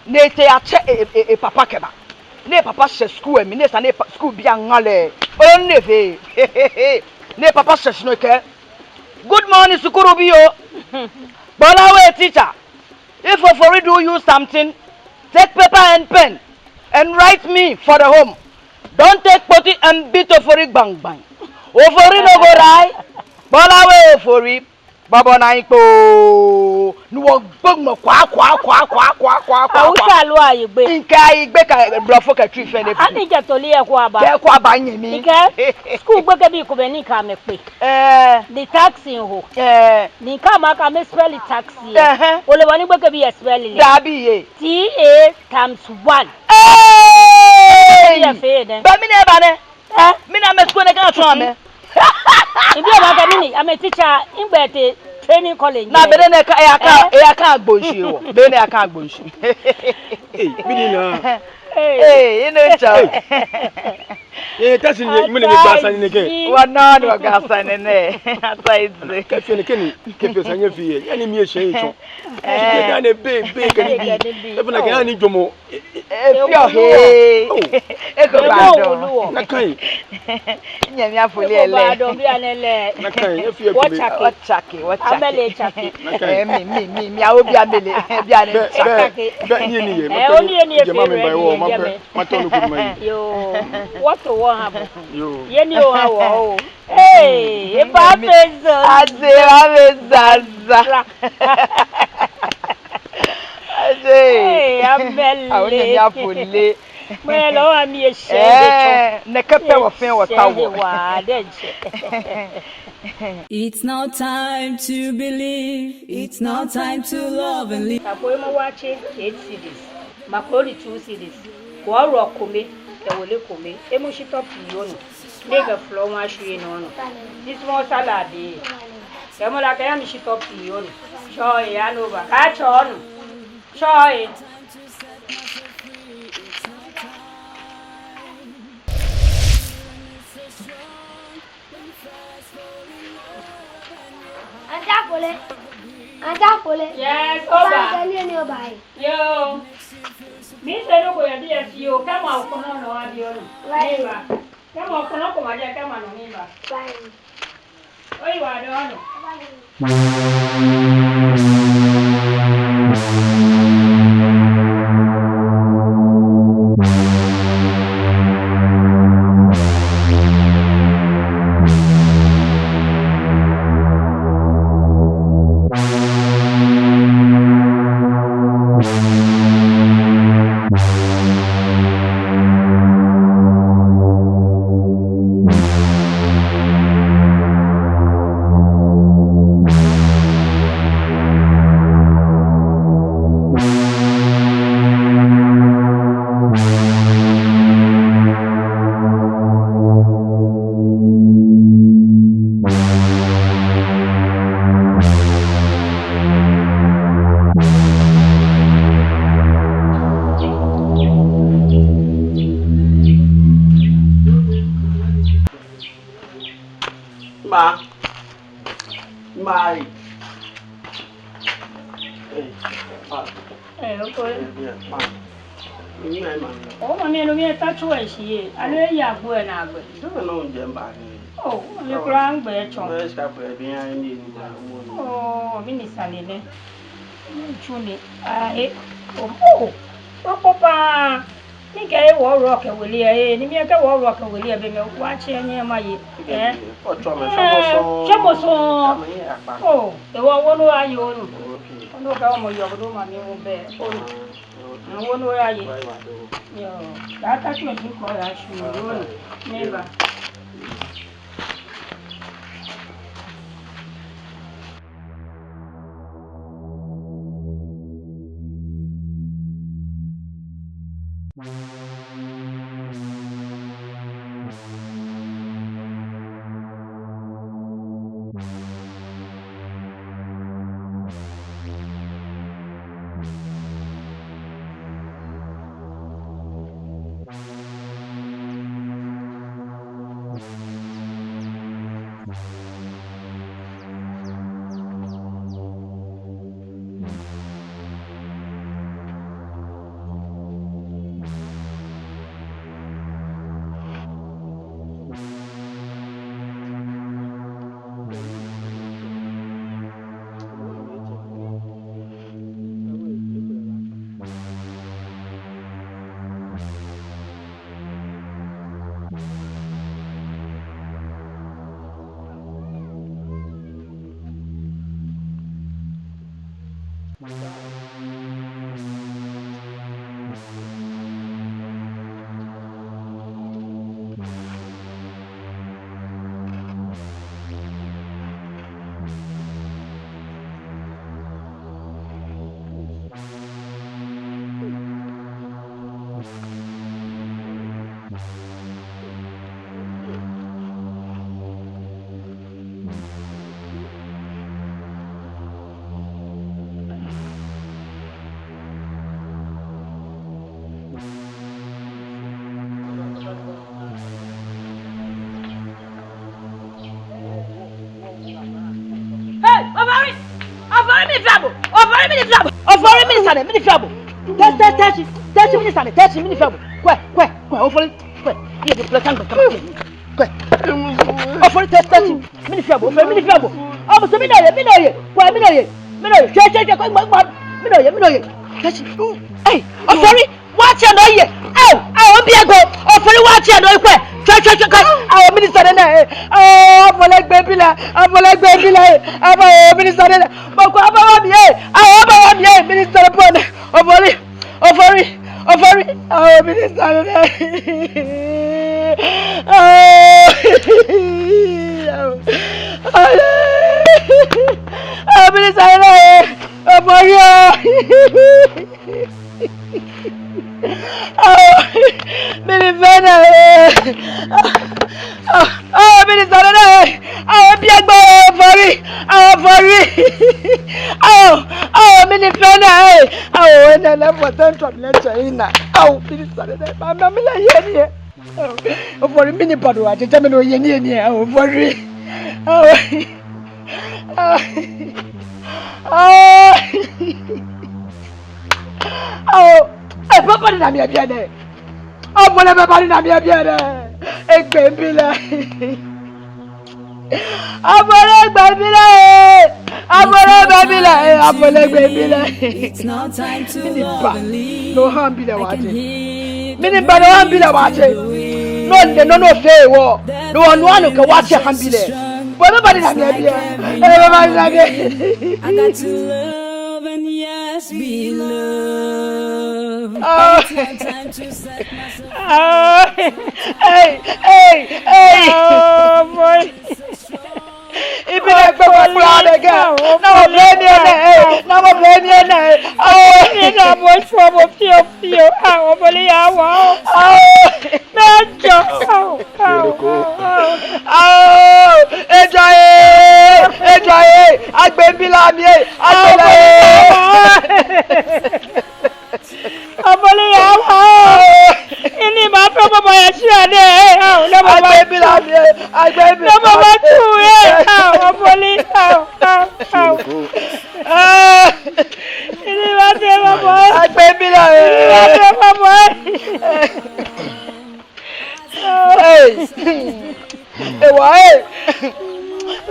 [SPEAKER 4] Ne te ache papa keba. Ne papa she school e mi ne sa ne school bi angale. O ne fe. Ne papa she no ke. Good morning sukuru bi yo. Bolawe teacher. If for do you something, take paper and pen and write me for the home. Don't take potty and beat ofori bang bang. Ofori no go right. Bolawe ofori. Baba na ipo. No gbog mo kwa.
[SPEAKER 1] Awusa lo ayegbe.
[SPEAKER 4] Nka igbe ka blofo ka tree fe ne.
[SPEAKER 1] Ani je to le eko aba.
[SPEAKER 4] Ke ko aba yin mi.
[SPEAKER 1] Ike school gbe ke bi ko be ni ka me pe. The taxi ho. Ni ka ma ka me spell taxi. O le woni gbe ke bi spell le.
[SPEAKER 4] Dabi ye.
[SPEAKER 1] TA times 1.
[SPEAKER 4] Ba mi ne ba ne. Mi na me school ne ka tun ame.
[SPEAKER 1] Ibi o ba ka mi I'm a teacher in Bete training college.
[SPEAKER 4] Na be ne ka e aka agbonshi wo. Be ne aka agbonshi.
[SPEAKER 6] Bi ni na.
[SPEAKER 4] You know chow.
[SPEAKER 6] Tasi ni mune ni gasa ni ke.
[SPEAKER 4] Wa na no gasa ni ne. Asa izi.
[SPEAKER 6] Ka fi ni ke ni ke fi sanye fi ye. Yani mi e hyen chon. Ke na ne be ka ni bi. E na ke ni jomo.
[SPEAKER 4] Fi o he. E ko ba do.
[SPEAKER 6] Na kan.
[SPEAKER 4] Nyami afoli ele.
[SPEAKER 1] Ba do bi anele.
[SPEAKER 6] Na kan e fi e ko.
[SPEAKER 4] What chaki.
[SPEAKER 1] Amele chaki.
[SPEAKER 4] Mi a obi amele. Bi ane
[SPEAKER 6] chaki. Be ni ye.
[SPEAKER 1] Oni ni e
[SPEAKER 6] je ma me ba wo ma to no good man.
[SPEAKER 1] Yo. What to want happen?
[SPEAKER 6] Yo.
[SPEAKER 1] Ye ni o ha wo. Hey, e ba fezo.
[SPEAKER 4] Azaza.
[SPEAKER 1] Hey, amele.
[SPEAKER 4] Awoni ya fole.
[SPEAKER 1] Mo lo wa mi e se de chon.
[SPEAKER 4] Ne kepe wo fen wo tawo.
[SPEAKER 1] Wa de je.
[SPEAKER 10] It's now time to believe. It's now time to love and live.
[SPEAKER 1] Apo mo wa che 8 CDs. Makori 2 CDs. Ko ro kome. Wole kome emu shito piyono lega flow ma shuye no this mo salad e mo la ka mi shito piyono joy ya no ba ka chono joy
[SPEAKER 7] Anta pole.
[SPEAKER 1] Yes, oba.
[SPEAKER 7] Yo.
[SPEAKER 1] Mi se no ko ya dia fio kama ukono no wa dio no. Right. Kama ukono ko ma dia kama no mimba.
[SPEAKER 7] Fine.
[SPEAKER 1] Oi wa do no.
[SPEAKER 8] Ma. My.
[SPEAKER 1] Okay.
[SPEAKER 8] Ma.
[SPEAKER 1] Oh, I mean, we are touch away. She, I know you are going to go.
[SPEAKER 8] Don't know Jemba.
[SPEAKER 1] Oh, you're grand, but oh, Minister, truly. Oh, Papa. Think I will rock a willy, and me a war rock a willy, I've been watching near my eh? Oh, the one who are you? No, come on, your room, and you will bear. I wonder where are you? That I think you call us, never.
[SPEAKER 10] It's not time to love and leave.
[SPEAKER 4] No harm be the
[SPEAKER 10] I can
[SPEAKER 4] water.
[SPEAKER 10] hear
[SPEAKER 4] Mini bad harm be the water. No fair war. No one who can watch your hand be there. But nobody na me here. Everybody na me.
[SPEAKER 10] I got to love and yes, be loved. It's not time to set myself.
[SPEAKER 4] Hey. Oh boy. If you like to go proud again, now blame you. Now blame you. Oh,
[SPEAKER 1] it's a boy trouble. Feel. Oh, bully, wow.
[SPEAKER 4] Enjoy it. I baby love me.
[SPEAKER 1] Ini ma promo boy share dey. Oh, no baby love me.
[SPEAKER 4] I baby.
[SPEAKER 1] No mama too.
[SPEAKER 11] Why?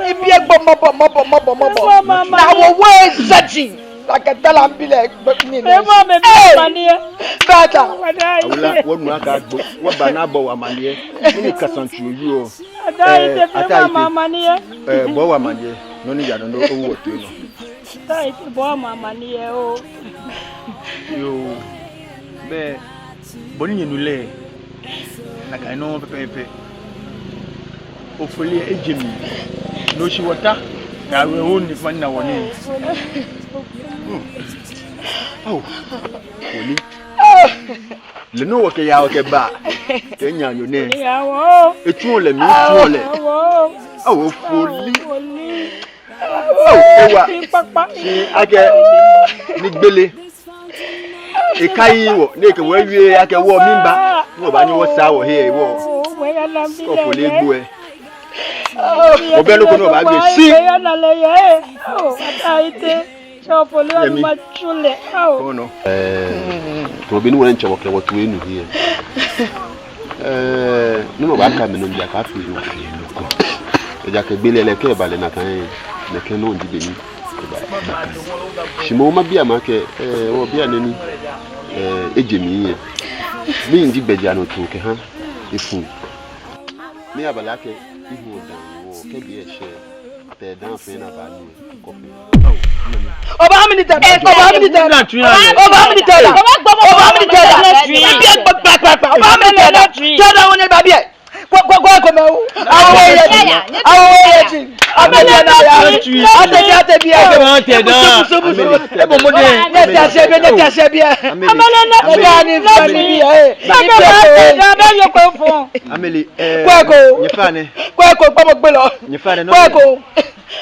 [SPEAKER 11] If you go, now we're searching like a talambile, but me. Better.
[SPEAKER 3] What banabo amanie? Mini kasanchu you. Boa manie. No need I don't know what you know.
[SPEAKER 1] Tight boa manie oh.
[SPEAKER 6] Yo, be boni nule. Like I know pepe. Hopefully ejemi. No she water. Na we own if man na woni. Oh. Woni. Le no work ya work ba. Kenya yo ne. Etu ole mi etu ole. Oh, foli. Oh, ewa. Si ake ni gbele. E kai wo, ne ke we wie ake wo mimba. Wo ba ni wo sa wo he wo. Ko foli egbu e. Mo be lo ko no ba gbe si.
[SPEAKER 1] Oh, ataite. So foli ma chule.
[SPEAKER 3] Oh no.
[SPEAKER 5] To be ni won nche wo ke wo to enu here. Ni mo ba ka me no bia ka fi yo. Eja ke gbele le ke bale na kan ne ke no ndi beni. Shimo ma bia ma ke wo bia nani ejemi ye. Mi ndi beja no to ke ha efu. Mi abala ke ihu odan wo ke bi e she te dan fe na ba ni kofi.
[SPEAKER 11] Over how many times? Over how many times? Over how many times? Over how many times? Over how many times? Tell that one baby. Go come out. I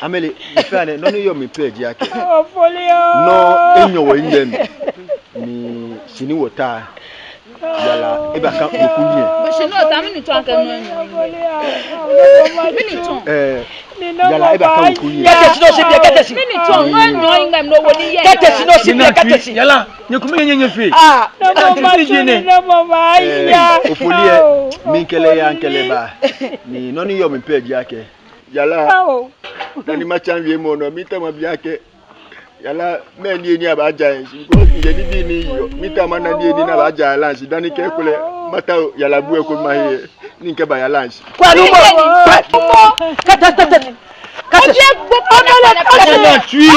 [SPEAKER 3] Amelie, if I no you me page yake. No, enyo wo nyem. Ni sini wota. Yala eba ka okunie.
[SPEAKER 2] But she know that me to anke no.
[SPEAKER 3] Yala eba ka okunie.
[SPEAKER 11] Get no she be get she.
[SPEAKER 2] Me ni to no ingam no woni ye.
[SPEAKER 11] Get she no she be get she.
[SPEAKER 6] Yala, nyekumi nyenye fi.
[SPEAKER 11] Ah,
[SPEAKER 1] no mama ya.
[SPEAKER 3] Ofolie minkele ya nkele ba. Ni no you me page yake. Yala. Nani machanvi mono mita mabiake. Yala meni ni abaja ngo ye ni ni yo mita mana ni na abaja lunch dani ke kule mata yala buwe ko mahiye ni nke ba ya lunch.
[SPEAKER 11] Kwa numo. Kata.
[SPEAKER 1] Oje gbogbo na tui.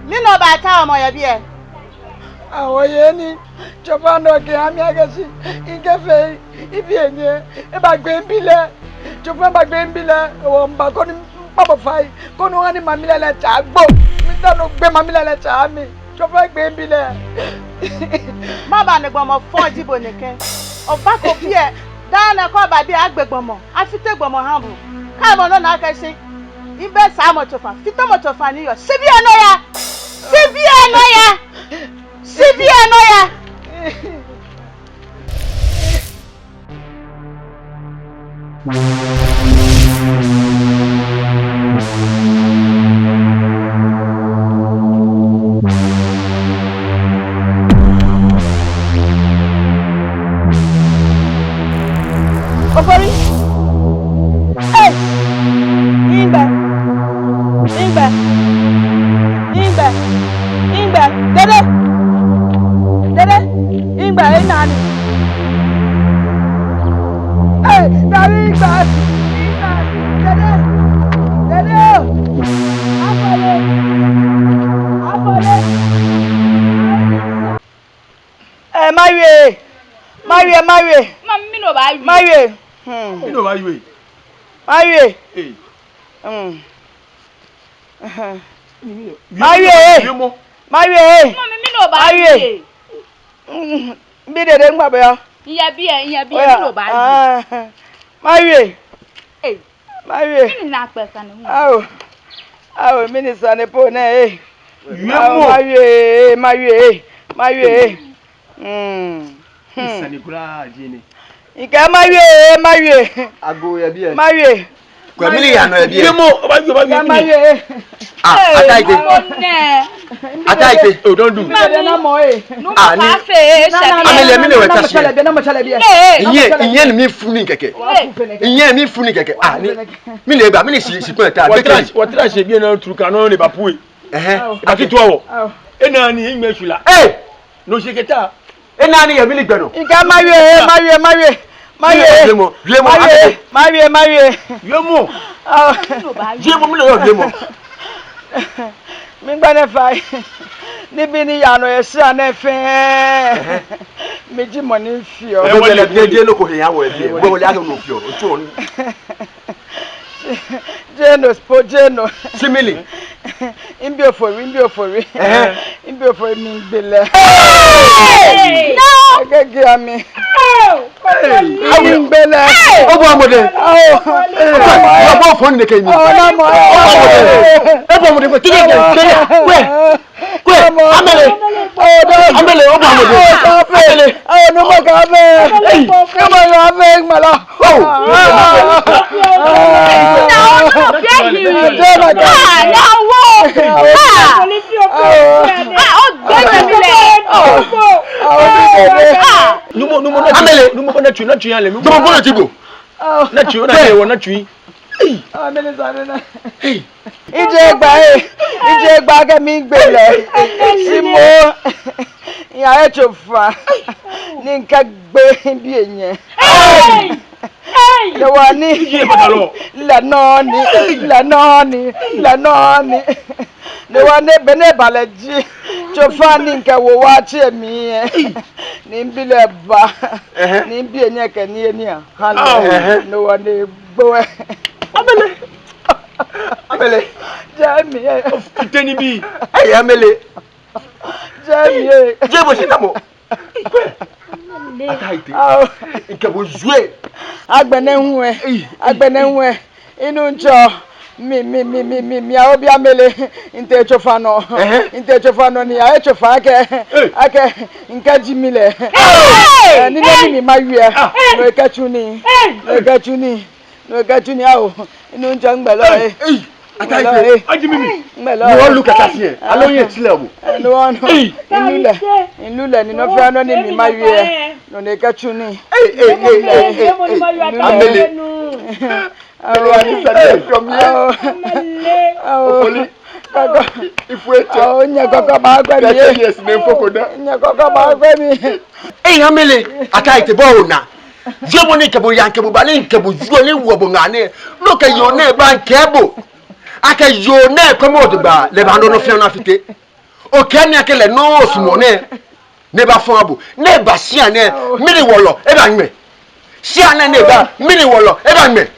[SPEAKER 4] Nino bata omo ya bie.
[SPEAKER 11] Awoye ni chopano ke ami agasi ingefe ibienye e bagbe mbile chopano bagbe mbile o mba ko ni baba fai ko no ani mamile le cha gbo mi ta no gbe mamile le cha mi chopano gbe mbile
[SPEAKER 4] Ma ba ne gbomo fon jibo neke o ba ko bie da na ko ba bie agbegbomo afite gbomo hambu ka mo no na ka se ibe sa mo tofa fito mo tofa ni yo sebi ano ya
[SPEAKER 11] Opori hey Ingba Dede Ingba enani hey Davi Ingba Dede Apole Marie
[SPEAKER 2] Mami no ba wi.
[SPEAKER 11] Marie
[SPEAKER 6] You know why you?
[SPEAKER 11] Marie. Marie. Marie. Marie. Bi dede ngba be yo.
[SPEAKER 2] Iya bi no ba yi.
[SPEAKER 11] Marie.
[SPEAKER 2] Marie. Kini na pe kan ni.
[SPEAKER 11] Awo minister ne po na Marie.
[SPEAKER 6] Sani kula ajini.
[SPEAKER 11] Ika Marie.
[SPEAKER 3] Ago ya bi.
[SPEAKER 11] Marie.
[SPEAKER 3] Kwa mili ya no ya bi.
[SPEAKER 6] Yemo,
[SPEAKER 11] Marie.
[SPEAKER 6] Ataite. Oh, don't do.
[SPEAKER 3] Amele mi le weta shi. Iye ni mi funi keke. Iye mi funi keke. Ah ni. Mi le ba mi ni si pon ta.
[SPEAKER 6] Watra she bi na truka no le ba puwe. Ati to wo. Ena ni imesula. No seketa.
[SPEAKER 3] Ena ni ya mi le gbeno.
[SPEAKER 11] Ika Marie. Yemo.
[SPEAKER 3] Jemo mi le yo jemo.
[SPEAKER 11] Mi gba ne fai. Níbi ni yano ese na fe. Meji mo ni fi o.
[SPEAKER 3] E wole je no ko he ya wo e bi. Bo wole aka no fi o. Otu on. Jeno. Simili. Imbi ofori. Imbi ofori mi gbele. No. Agege ami. Awi gbele. Obo amode. Obo fon ni ke ni. Obo amode ko tije Kwe. Amele obo amode. No mo ka be. Come on, mala. Ije gba ke mi gbele simo ya echofa ni nka gbe bi eyan le wa ni la no ni le wa ne bene baleji chofa ni nka wo wa chi emi ni bile ba ni bi eyan ke ni eni a hala le wa ne gbo Amele. Jami.
[SPEAKER 6] Teni bi.
[SPEAKER 3] Hey Amele.
[SPEAKER 11] Jami.
[SPEAKER 3] Jebo sinamo. Ataite. Ikebo zue.
[SPEAKER 11] Agbene nwe. Inu njo. Mi a obi Amele. Inte chofano ni a chofa ake nka jimile. Ni mi mawie. No ekachuni awo. Inu njo ngbelo
[SPEAKER 3] Ataite.
[SPEAKER 6] Ajimimi.
[SPEAKER 3] No look at us here. Aloye tilebo.
[SPEAKER 11] No. Inlule ni no fa no ni mi mawie. No ne ekachuni.
[SPEAKER 3] Amele.
[SPEAKER 11] Awani sade from here. Opoli. Ifueche. Nya koko ba gbe mi.
[SPEAKER 3] Yes, ne fokoda.
[SPEAKER 11] Nya koko ba gbe mi.
[SPEAKER 3] Amele. Ataite bo na. Jemo ni kebo yankebo bale kebo zuo ni wo bo ngane. Look at your name ban kebo. Aka yo na komo odugba le ba no fian afite o kan ya kele no sumo ne ba fon abo ne ba sia ne miri wolo e ba nme sia ne ba miri wolo e ba nme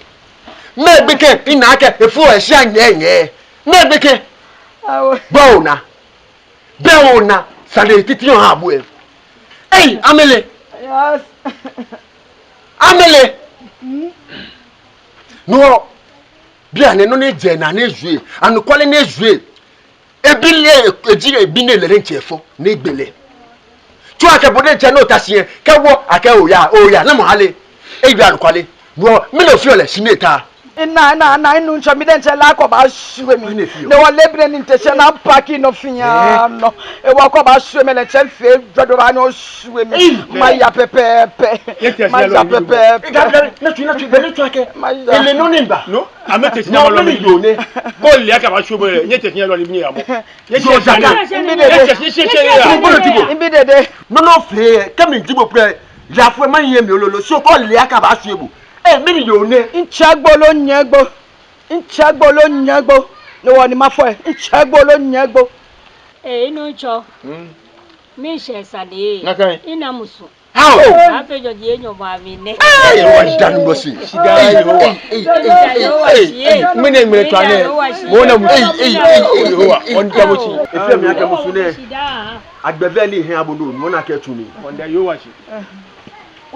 [SPEAKER 3] me beke ina aka efu e sia nye me beke bona sale titi on abo e Amele
[SPEAKER 11] yes
[SPEAKER 3] Amele no bia ne no ne je na ne zue anu kwale ne zue ebile ejire ebine le nchefo ne gbele tu ake bode nche no tasie ke wo ake oya na mo hale ebi anu kwale wo mi le fi ole sineta
[SPEAKER 11] na inu ncho mi den che la ko ba suwe mi ne wo lebre ni ntese na paki no fiya no e wo ko ba suwe me le che fe jodo ba no suwe mi ma ya pepe
[SPEAKER 3] na tu ake ele no nimba
[SPEAKER 6] no amete tinya lo mi do ne ko le aka ba suwe nye te tinya lo ni amo nye
[SPEAKER 3] so jana
[SPEAKER 11] imbi dede
[SPEAKER 3] no fle kemi jibo pre ya fo ma yen mi ololo so ko le aka ba suwe bu mini yo ne
[SPEAKER 11] nchagbo lo nyagbo no woni ma fo nchagbo lo nyagbo
[SPEAKER 1] inu ncho mi she sade ina musu
[SPEAKER 3] How?
[SPEAKER 1] After your year, mammy.
[SPEAKER 3] Hey, what done was she? She died.
[SPEAKER 6] My name is Twane. One of on Kamuchi. If you are Kamusune, I'd be very happy. One I care to me. One day you watch it.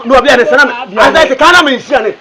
[SPEAKER 6] No, be a son. I like the kind of mission.